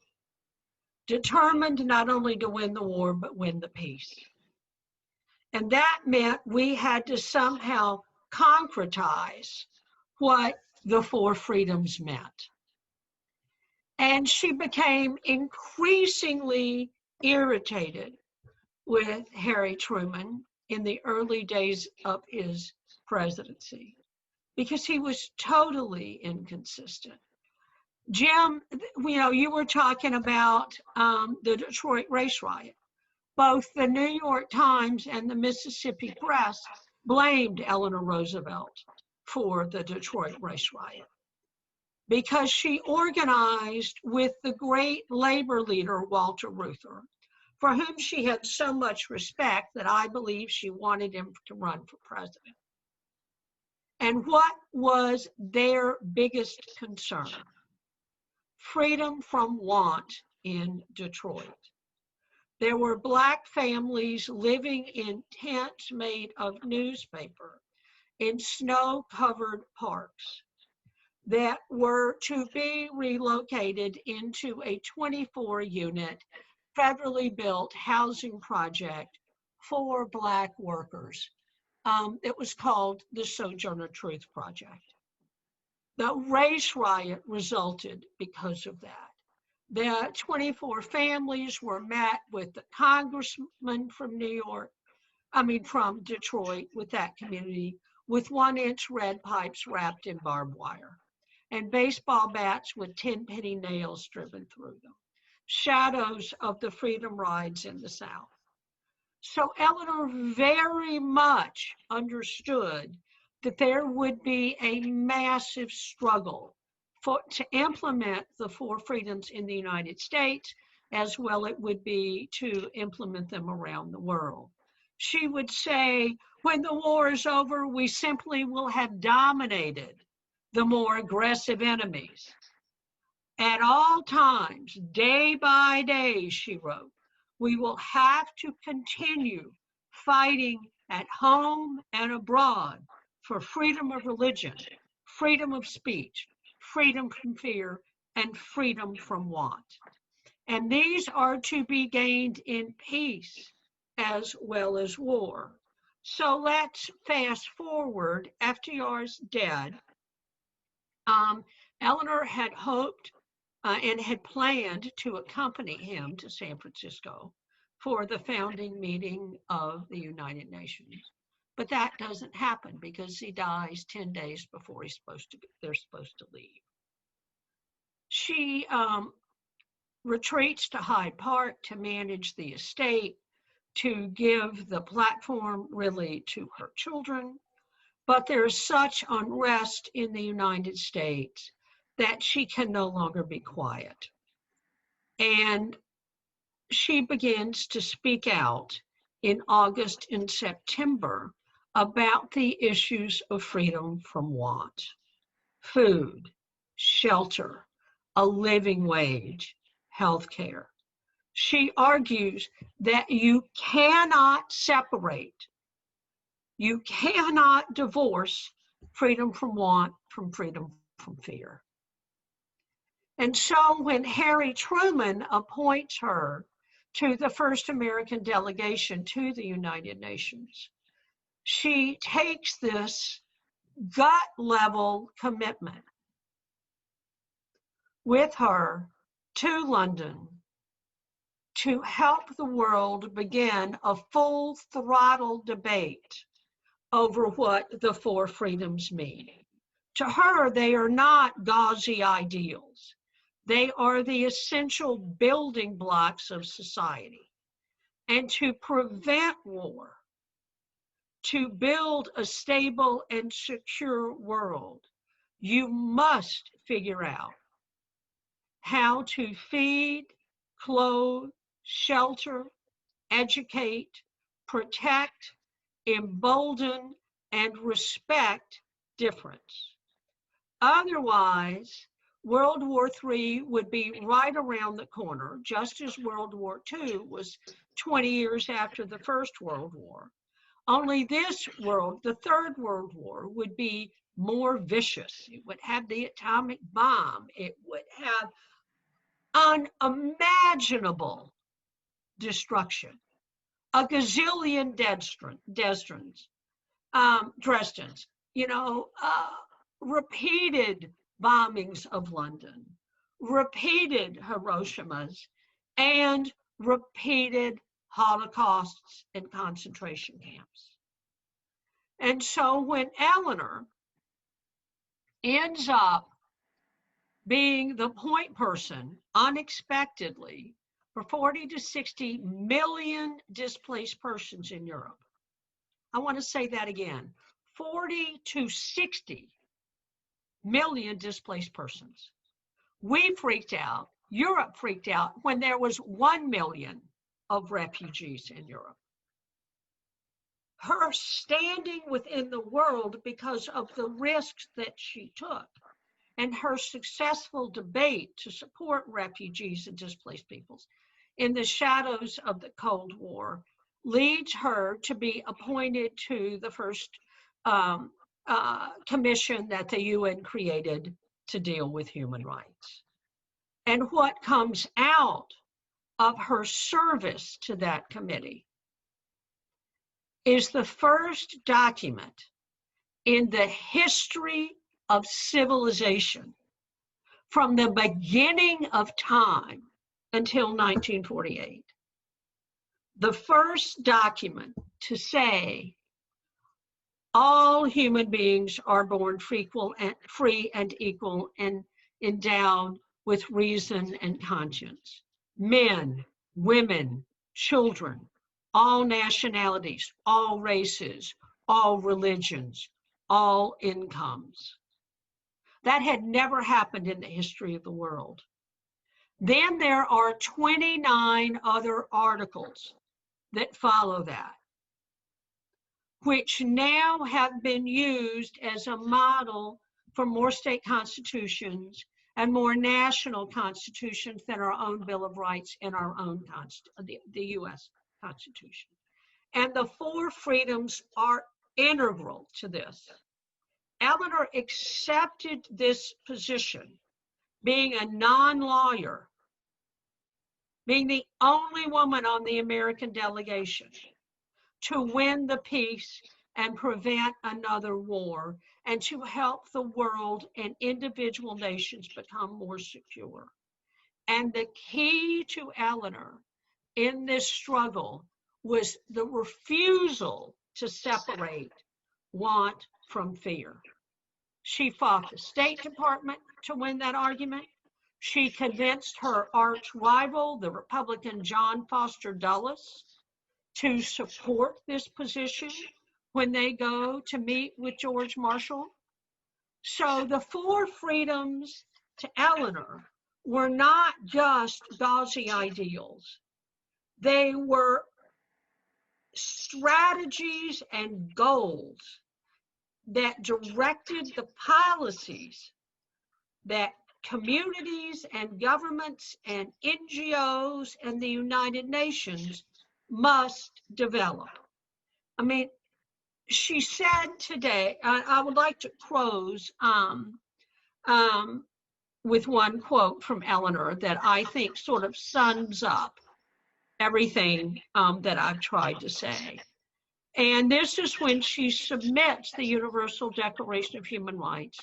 determined not only to win the war, but win the peace. And that meant we had to somehow concretize what the Four Freedoms meant. And she became increasingly irritated with Harry Truman in the early days of his presidency because he was totally inconsistent. Jim, you know, you were talking about the Detroit race riot. Both the New York Times and the Mississippi Press blamed Eleanor Roosevelt for the Detroit race riot because she organized with the great labor leader, Walter Reuther, for whom she had so much respect that I believe she wanted him to run for president. And what was their biggest concern? Freedom from want in Detroit. There were Black families living in tents made of newspaper in snow-covered parks that were to be relocated into a 24-unit federally built housing project for Black workers. It was called the Sojourner Truth Project. The race riot resulted because of that. The 24 families were met with the congressman from from Detroit, with that community, with 1-inch red pipes wrapped in barbed wire and baseball bats with 10-penny nails driven through them, shadows of the freedom rides in the South. So Eleanor very much understood that there would be a massive struggle to implement the Four Freedoms in the United States, as well it would be to implement them around the world. She would say, when the war is over, we simply will have dominated the more aggressive enemies. At all times, day by day, she wrote, we will have to continue fighting at home and abroad for freedom of religion, freedom of speech, freedom from fear, and freedom from want. And these are to be gained in peace as well as war. So let's fast forward. FDR's dead. Eleanor had hoped and had planned to accompany him to San Francisco for the founding meeting of the United Nations. But that doesn't happen because he dies 10 days before they're supposed to leave. She retreats to Hyde Park to manage the estate, to give the platform really to her children. But there's such unrest in the United States that she can no longer be quiet. And she begins to speak out in August and September about the issues of freedom from want, food, shelter, a living wage, healthcare. She argues that you cannot separate, you cannot divorce freedom from want from freedom from fear. And so when Harry Truman appoints her to the first American delegation to the United Nations, she takes this gut level commitment with her to London to help the world begin a full throttle debate over what the Four Freedoms mean. To her, they are not gauzy ideals. They are the essential building blocks of society. And to prevent war, to build a stable and secure world, you must figure out how to feed, clothe, shelter, educate, protect, embolden, and respect difference. Otherwise, World War III would be right around the corner, just as World War II was 20 years after the First World War. Only this world, the Third World War, would be more vicious. It would have the atomic bomb. It would have unimaginable destruction. A gazillion Dresdens, repeated bombings of London, repeated Hiroshimas, and repeated Holocausts and concentration camps. And so when Eleanor ends up being the point person unexpectedly for 40 to 60 million displaced persons in Europe, I want to say that again, 40 to 60 million displaced persons. We freaked out, Europe freaked out when there was 1 million of refugees in Europe. Her standing within the world because of the risks that she took and her successful debate to support refugees and displaced peoples in the shadows of the Cold War leads her to be appointed to the first commission that the UN created to deal with human rights. And what comes out of her service to that committee is the first document in the history of civilization from the beginning of time until 1948. The first document to say all human beings are born free and equal and endowed with reason and conscience. Men, women, children, all nationalities, all races, all religions, all incomes. That had never happened in the history of the world. Then there are 29 other articles that follow that, which now have been used as a model for more state constitutions and more national constitutions than our own Bill of Rights and our own the U.S. Constitution. And the Four Freedoms are integral to this. Eleanor accepted this position, being a non-lawyer, being the only woman on the American delegation, to win the peace and prevent another war, and to help the world and individual nations become more secure. And the key to Eleanor in this struggle was the refusal to separate want from fear. She fought the State Department to win that argument. She convinced her arch rival, the Republican John Foster Dulles, to support this position when they go to meet with George Marshall. So the Four Freedoms to Eleanor were not just gauzy ideals. They were strategies and goals that directed the policies that communities and governments and NGOs and the United Nations must develop. I mean, she said today, I would like to close with one quote from Eleanor that I think sort of sums up everything that I've tried to say. And this is when she submits the Universal Declaration of Human Rights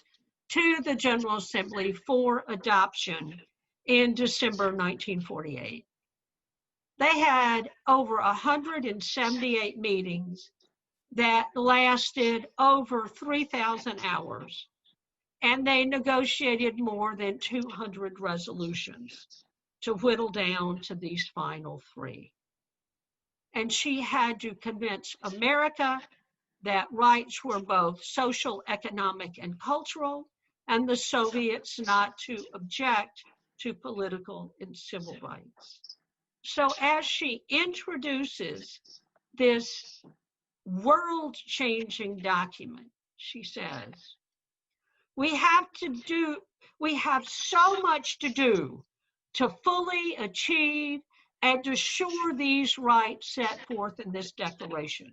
to the General Assembly for adoption in December 1948. They had over 178 meetings that lasted over 3,000 hours, and they negotiated more than 200 resolutions to whittle down to these final three. And she had to convince America that rights were both social, economic, and cultural, and the Soviets not to object to political and civil rights. So as she introduces this world-changing document, she says, we have so much to do to fully achieve and assure these rights set forth in this declaration.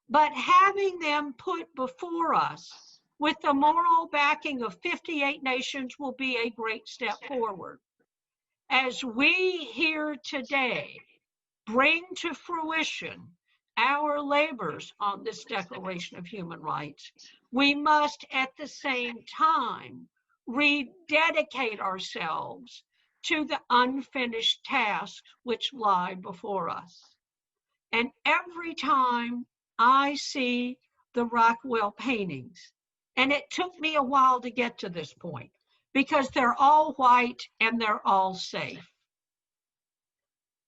But having them put before us with the moral backing of 58 nations will be a great step forward. As we here today bring to fruition our labors on this Declaration of Human Rights, we must at the same time rededicate ourselves to the unfinished tasks which lie before us. And every time I see the Rockwell paintings, and it took me a while to get to this point because they're all white and they're all safe.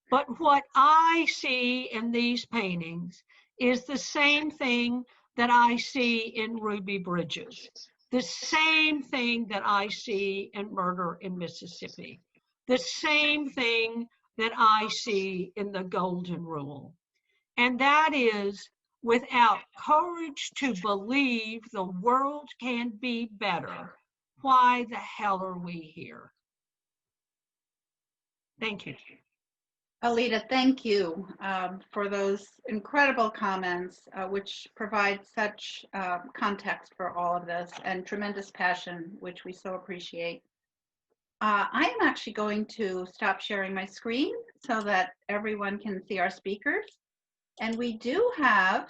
But what I see in these paintings is the same thing that I see in Ruby Bridges, the same thing that I see in Murder in Mississippi, the same thing that I see in the Golden Rule. And that is, without courage to believe the world can be better, why the hell are we here? Thank you. Allida, thank you for those incredible comments, which provide such context for all of this and tremendous passion, which we so appreciate. I am actually going to stop sharing my screen so that everyone can see our speakers. And we do have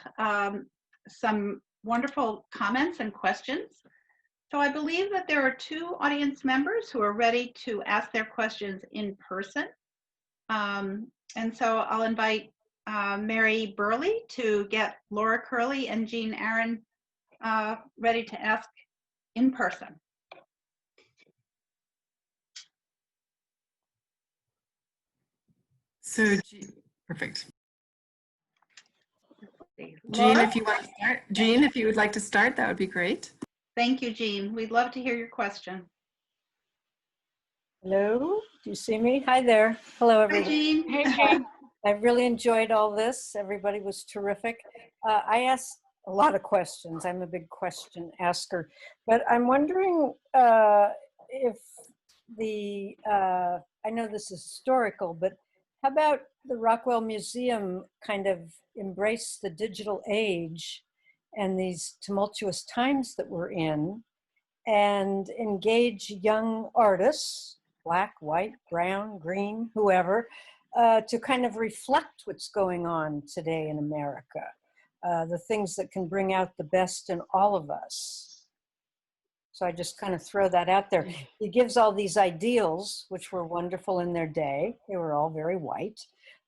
some wonderful comments and questions. So I believe that there are two audience members who are ready to ask their questions in person. And so I'll invite Mary Burley to get Laura Curley and Jean Aaron ready to ask in person. So, perfect. Laura? Jean, if you want to start. Jean, if you would like to start, that would be great. Thank you, Jean. We'd love to hear your question. Hello, do you see me? Hi there. Hello, Hi, everybody. Jean. Hey, Jane. I really enjoyed all this. Everybody was terrific. I asked a lot of questions. I'm a big question asker, but I'm wondering if I know this is historical, but how about the Rockwell Museum kind of embrace the digital age and these tumultuous times that we're in and engage young artists, black, white, brown, green, whoever, to kind of reflect what's going on today in America, the things that can bring out the best in all of us. So I just kind of throw that out there. He gives all these ideals, which were wonderful in their day. They were all very white.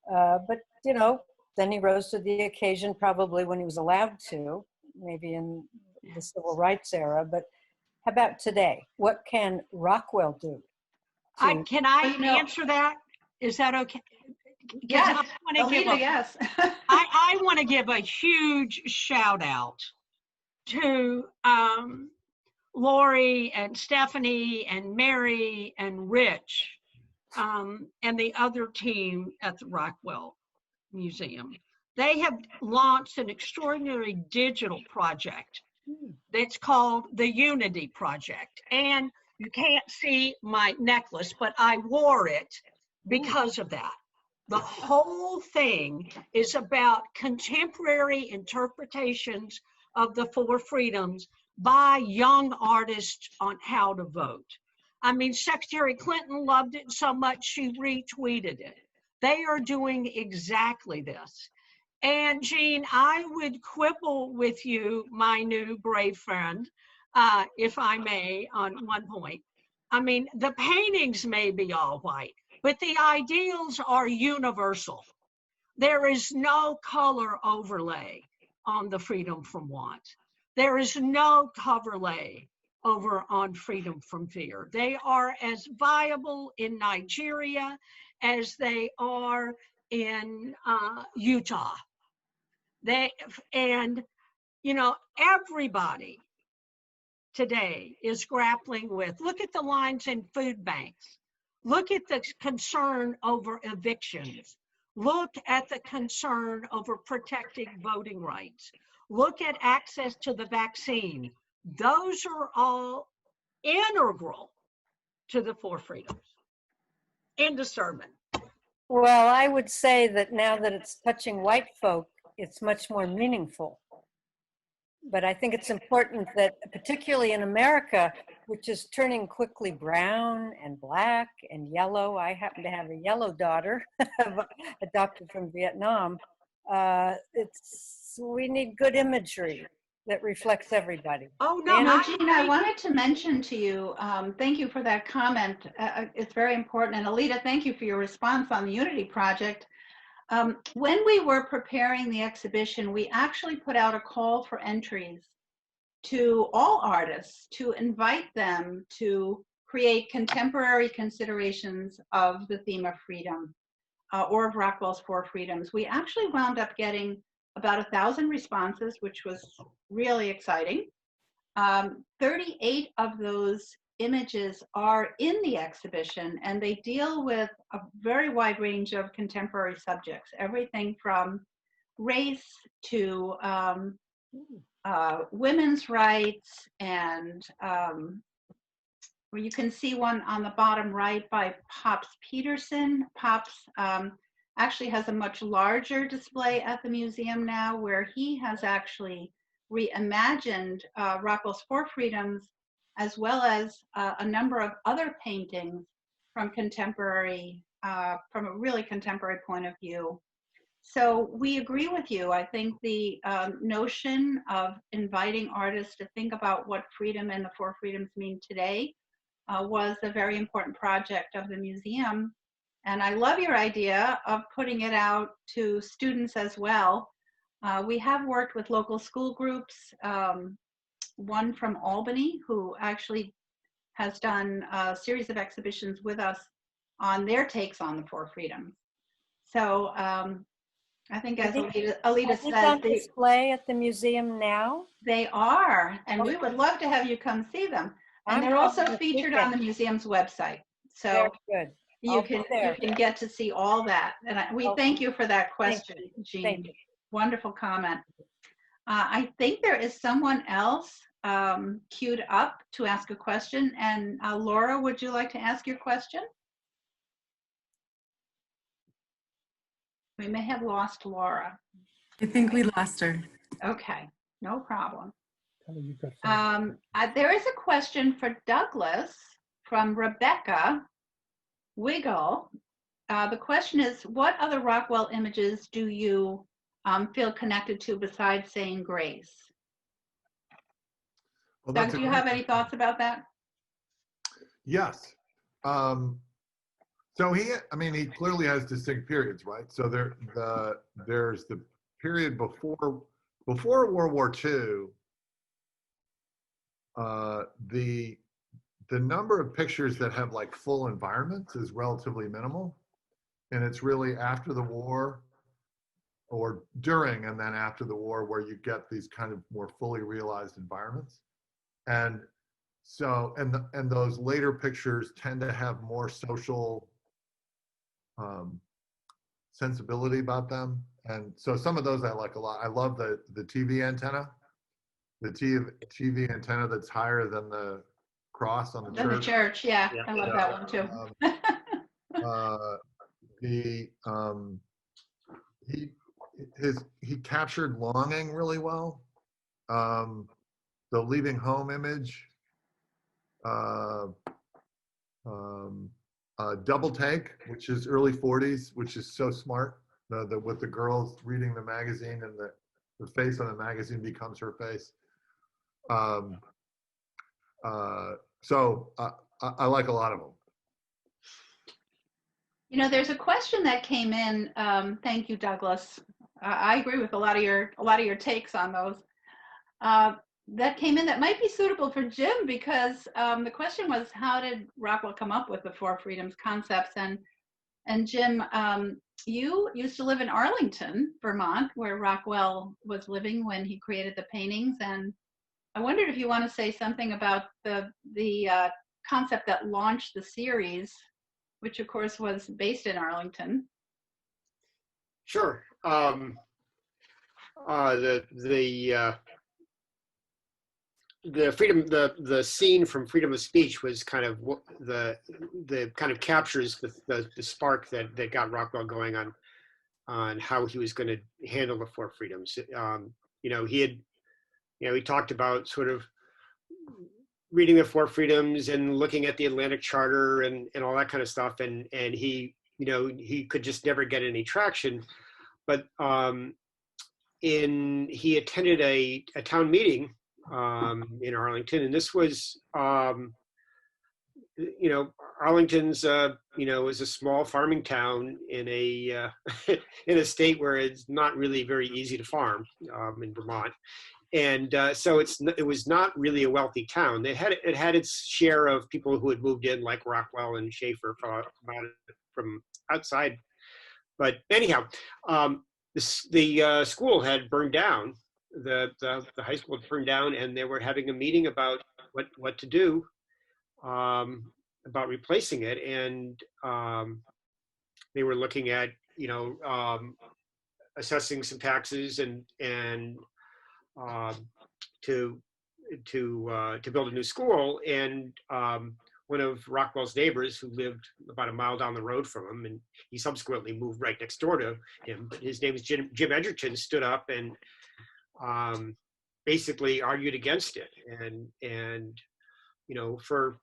But, you know, then he rose to the occasion probably when he was allowed to, maybe in the civil rights era. But how about today? What can Rockwell do? Can I Well, you know- answer that? Is that okay? 'Cause Yes, I wanna give Allida, a- yes. I want to give a huge shout out to Lori and Stephanie and Mary and Rich and the other team at the Rockwell Museum. They have launched an extraordinary digital project that's called the Unity Project. And you can't see my necklace, but I wore it because of that. The whole thing is about contemporary interpretations of the Four Freedoms by young artists on how to vote. I mean, Secretary Clinton loved it so much she retweeted it. They are doing exactly this. And Jean, I would quibble with you, my new brave friend, if I may, on one point. I mean, the paintings may be all white, but the ideals are universal. There is no color overlay on the freedom from want. There is no overlay over on freedom from fear. They are as viable in Nigeria as they are in Utah. And you know, everybody today is grappling with, look at the lines in food banks. Look at the concern over evictions. Look at the concern over protecting voting rights. Look at access to the vaccine. Those are all integral to the Four Freedoms. End of sermon. Well, I would say that now that it's touching white folk, it's much more meaningful. But I think it's important that, particularly in America, which is turning quickly brown and black and yellow. I happen to have a yellow daughter adopted from Vietnam. We need good imagery that reflects everybody. Oh, no, No, Jean, I wanted to mention to you, thank you for that comment. It's very important. And Allida, thank you for your response on the Unity Project. When we were preparing the exhibition, we actually put out a call for entries to all artists to invite them to create contemporary considerations of the theme of freedom or of Rockwell's Four Freedoms. We actually wound up getting about 1,000 responses, which was really exciting. 38 of those images are in the exhibition, and they deal with a very wide range of contemporary subjects, everything from race to women's rights, and where you can see one on the bottom right by Pops Peterson. Pops actually has a much larger display at the museum now, where he has actually reimagined Rockwell's Four Freedoms, as well as a number of other paintings from contemporary, from a really contemporary point of view. So we agree with you. I think the notion of inviting artists to think about what freedom and the Four Freedoms mean today was a very important project of the museum. And I love your idea of putting it out to students as well. We have worked with local school groups, one from Albany, who actually has done a series of exhibitions with us on their takes on the Four Freedoms. So I think, as Allida said, on display at the museum now. They are, and we would love to have you come see them. And they're also featured on the museum's website. So very good. You can get to see all that. And we thank you for that question, Jean. Thank you. Wonderful comment. I think there is someone else queued up to ask a question. And Laura, would you like to ask your question? We may have lost Laura. I think we lost her. Okay, no problem. You got some- There is a question for Douglas from Rebecca Wiggle. The question is, what other Rockwell images do you feel connected to besides saying grace? Well, Doug, that's a do you great have any question. thoughts about that? Yes. So he clearly has distinct periods, right? So there's the period before World War II. The number of pictures that have like full environments is relatively minimal, and it's really after the war or during and then after the war where you get these kind of more fully realized environments. And so, and those later pictures tend to have more social sensibility about them. And so some of those I like a lot. I love the TV antenna, the TV antenna that's higher than the cross on the In the church. church, yeah, Yeah. I love that one too. He captured longing really well. The leaving home image, double take, which is early 40s, which is so smart. With the girls reading the magazine and the face on the magazine becomes her face. So I like a lot of them. You know, there's a question that came in. Thank you, Douglas. I agree with a lot of your takes on those. That came in that might be suitable for Jim, because the question was, how did Rockwell come up with the Four Freedoms concepts? And Jim, you used to live in Arlington, Vermont, where Rockwell was living when he created the paintings. And I wondered if you want to say something about the concept that launched the series, which of course was based in Arlington. Sure. The scene from Freedom of Speech was kind of the kind of captures the spark that got Rockwell going on how he was going to handle the Four Freedoms. He talked about sort of reading the Four Freedoms and looking at the Atlantic Charter and all that kind of stuff, and he could just never get any traction. But he attended a town meeting in Arlington, and this was Arlington's is a small farming town in a in a state where it's not really very easy to farm in Vermont, and so it was not really a wealthy town. It had its share of people who had moved in, like Rockwell and Schaefer from outside, but anyhow, the school had burned down. The high school had burned down, and they were having a meeting about what to do about replacing it, and they were looking at assessing some taxes and to build a new school. And one of Rockwell's neighbors, who lived about a mile down the road from him, and he subsequently moved right next door to him, but his name is Jim Edgerton, stood up and basically argued against it. And for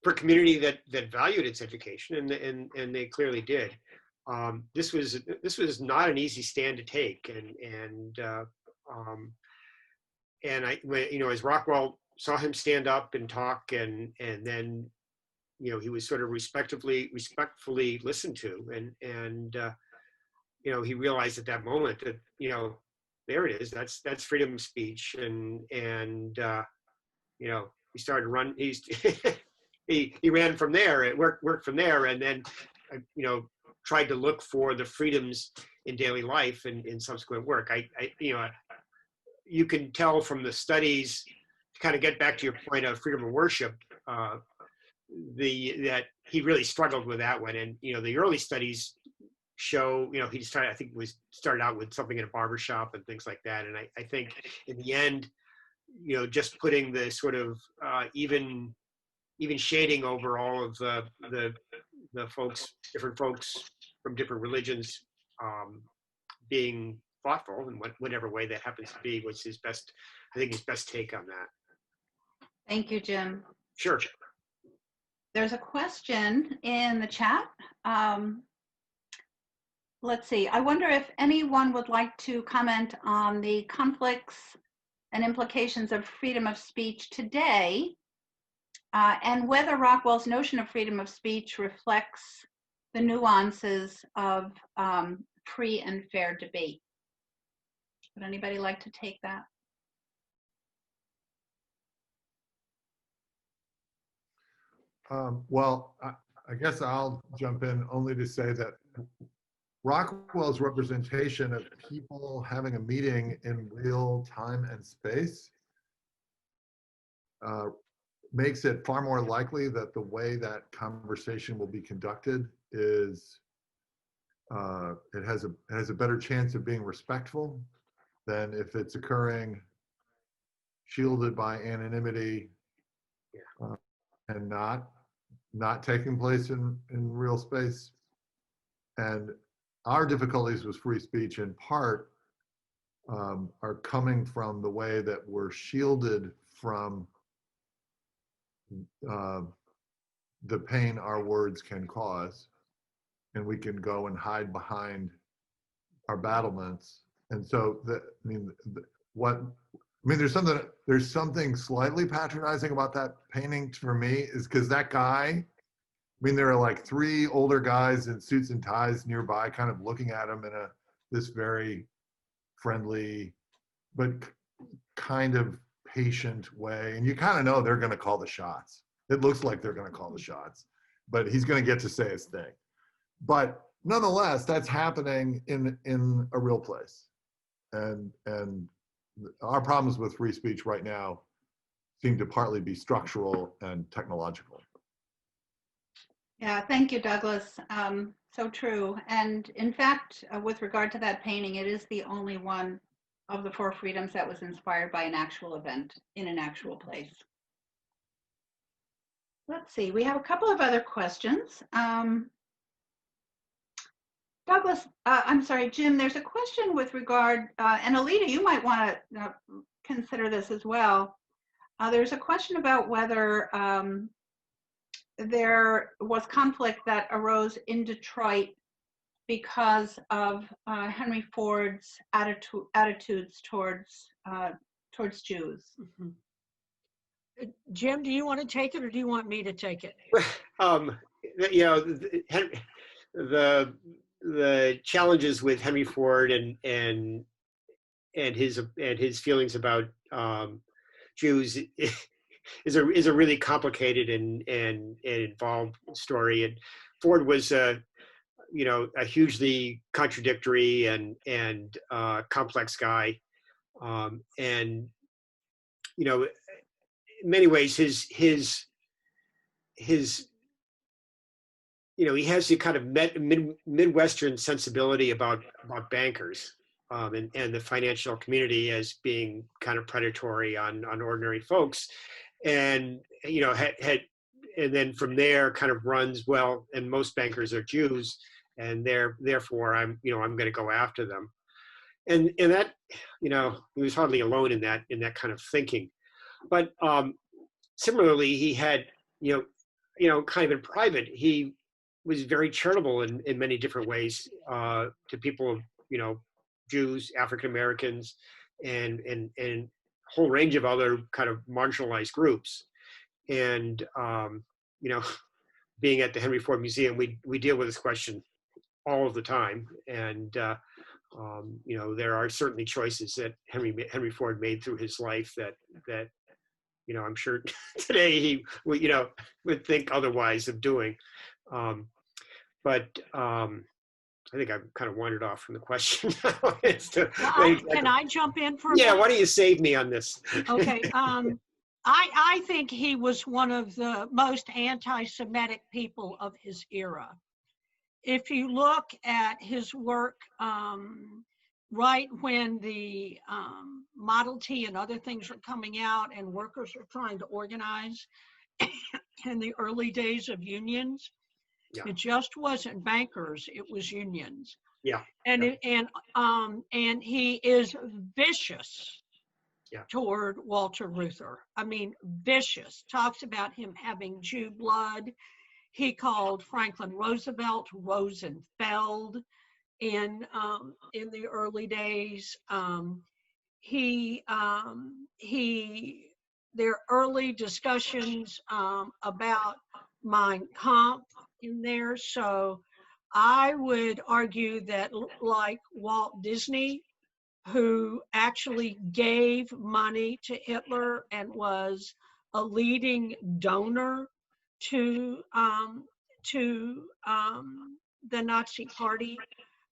a community that valued its education, and they clearly did. This was not an easy stand to take, and as Rockwell saw him stand up and talk, and then he was sort of respectfully listened to, and he realized at that moment that there it is, that's freedom of speech, and he started to run. He ran from there. It worked from there, and then tried to look for the freedoms in daily life and in subsequent work. You can tell from the studies, to kind of get back to your point of freedom of worship, that he really struggled with that one. And the early studies show, he started, I think started out with something in a barbershop and things like that. And I think in the end, just putting the sort of even shading over all of the folks, different folks from different religions, being thoughtful in whatever way that happens to be, was his best take on that. Thank you, Jim. Sure. There's a question in the chat. Let's see. I wonder if anyone would like to comment on the conflicts and implications of freedom of speech today, and whether Rockwell's notion of freedom of speech reflects the nuances of free and fair debate. Would anybody like to take that? Well, I guess I'll jump in only to say that Rockwell's representation of people having a meeting in real time and space makes it far more likely that the way that conversation will be conducted is it has a better chance of being respectful than if it's occurring shielded by anonymity and not taking place in real space. And our difficulties with free speech in part are coming from the way that we're shielded from the pain our words can cause, and we can go and hide behind our battlements. And so there's something slightly patronizing about that painting for me, is because that guy, there are like three older guys in suits and ties nearby, kind of looking at him in this very friendly, but kind of patient way. And you kind of know they're going to call the shots. It looks like they're going to call the shots, but he's going to get to say his thing. But nonetheless, that's happening in a real place. And our problems with free speech right now seem to partly be structural and technological. Yeah, thank you, Douglas. So true. And in fact, with regard to that painting, it is the only one of the Four Freedoms that was inspired by an actual event in an actual place. Let's see, we have a couple of other questions. Douglas, I'm sorry, Jim, there's a question with regard, and Allida, you might want to consider this as well. There's a question about whether there was conflict that arose in Detroit because of Henry Ford's attitudes towards Jews. Mm-hmm. Jim, do you want to take it, or do you want me to take it? The challenges with Henry Ford and his feelings about Jews is a really complicated and involved story. And Ford was a hugely contradictory and complex guy, and in many ways his he has the kind of Midwestern sensibility about bankers and the financial community as being kind of predatory on ordinary folks, and and then from there kind of runs, well, and most bankers are Jews, and therefore I'm going to go after them, and that he was hardly alone in that kind of thinking, but similarly he had kind of in private he was very charitable in many different ways to people, Jews, African Americans, and a whole range of other kind of marginalized groups. And being at the Henry Ford Museum, we deal with this question all of the time, and there are certainly choices that Henry Ford made through his life that I'm sure today he would think otherwise of doing. But I think I've kind of wandered off from the question. Can I jump in for a minute? Why don't you save me on this? Okay. I think he was one of the most anti-Semitic people of his era. if you look at his work, right when the Model T and other things are coming out and workers are trying to organize in the early days of unions, Yeah. it just wasn't bankers, it was unions. Yeah. And Yeah. and he is vicious Yeah. toward Walter Reuther. I mean, vicious. Talks about him having Jew blood. He called Franklin Roosevelt Rosenfeld in the early days. Their early discussions about Mein Kampf in there. So I would argue that, like Walt Disney, who actually gave money to Hitler and was a leading donor to the Nazi Party,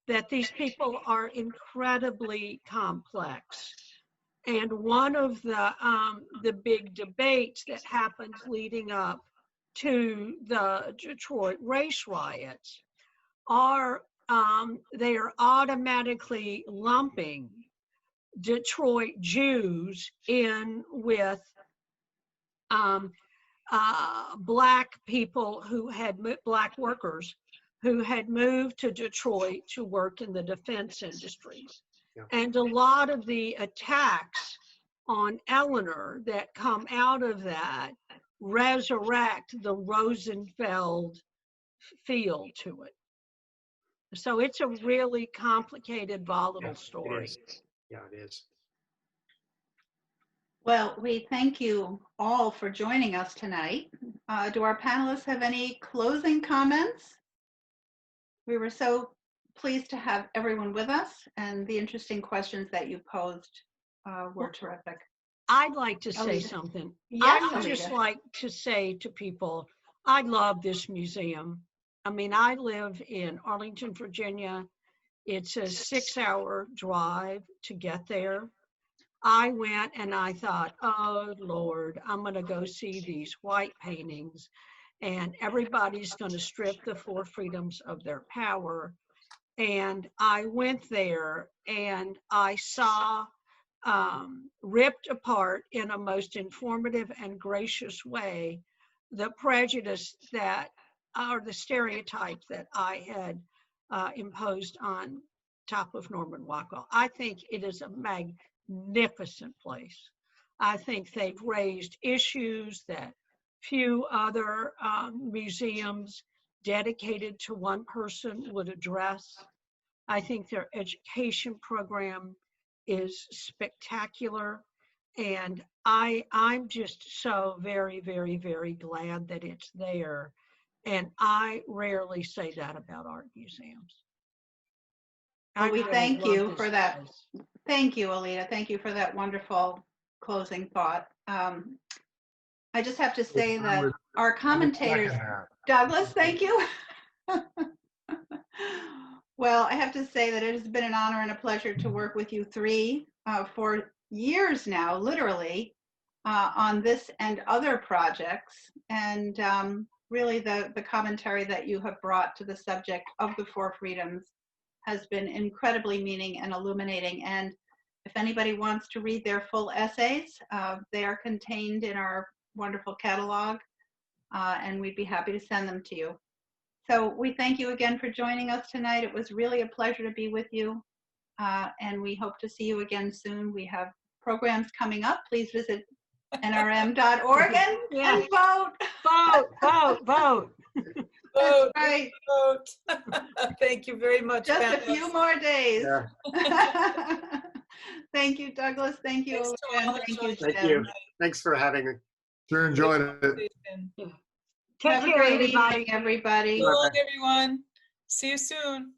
that these people are incredibly complex. And one of the big debates that happened leading up to the Detroit race riots are they are automatically lumping Detroit Jews in with black people who had black workers who had moved to Detroit to work in the defense industries. Yeah. And a lot of the attacks on Eleanor that come out of that resurrect the Rosenfeld feel to it. So it's a really complicated, volatile story. It is. Yeah, it is. Well, we thank you all for joining us tonight. Do our panelists have any closing comments? We were so pleased to have everyone with us, and the interesting questions that you posed were terrific. I'd like to say Allida. something. Yes, I would just Allida. like to say to people, I love this museum. I mean, I live in Arlington, Virginia. It's a 6-hour drive to get there. I went and I thought, oh Lord, I'm going to go see these white paintings and everybody's going to strip the four freedoms of their power. And I went there and I saw ripped apart in a most informative and gracious way the prejudice that, or the stereotypes that I had imposed on top of Norman Rockwell. I think it is a magnificent place. I think they've raised issues that few other museums dedicated to one person would address. I think their education program is spectacular. And I'm just so very, very, very glad that it's there. And I rarely say that about art museums. Well, we really thank love you this for that. place. Thank you, Allida. Thank you for that wonderful closing thought. I just have to say that our commentators, Douglas, thank you. Well, I have to say that it has been an honor and a pleasure to work with you three for years now, literally, on this and other projects. And really the commentary that you have brought to the subject of the Four Freedoms has been incredibly meaning and illuminating. And if anybody wants to read their full essays, they are contained in our wonderful catalog, and we'd be happy to send them to you. So we thank you again for joining us tonight. It was really a pleasure to be with you, and we hope to see you again soon. We have programs coming up. Please visit nrm.org and vote. Vote, vote, vote. That's right. Vote. Thank you very much. Just a panelists. few more days. Yeah. Thank you, Douglas. Thank you. Thanks to And all that thank you, joined. Thank Jim. you. Thanks for having me. Sure enjoyed it. Take Have a care, great everybody. evening, everybody. So long, everyone. See you soon.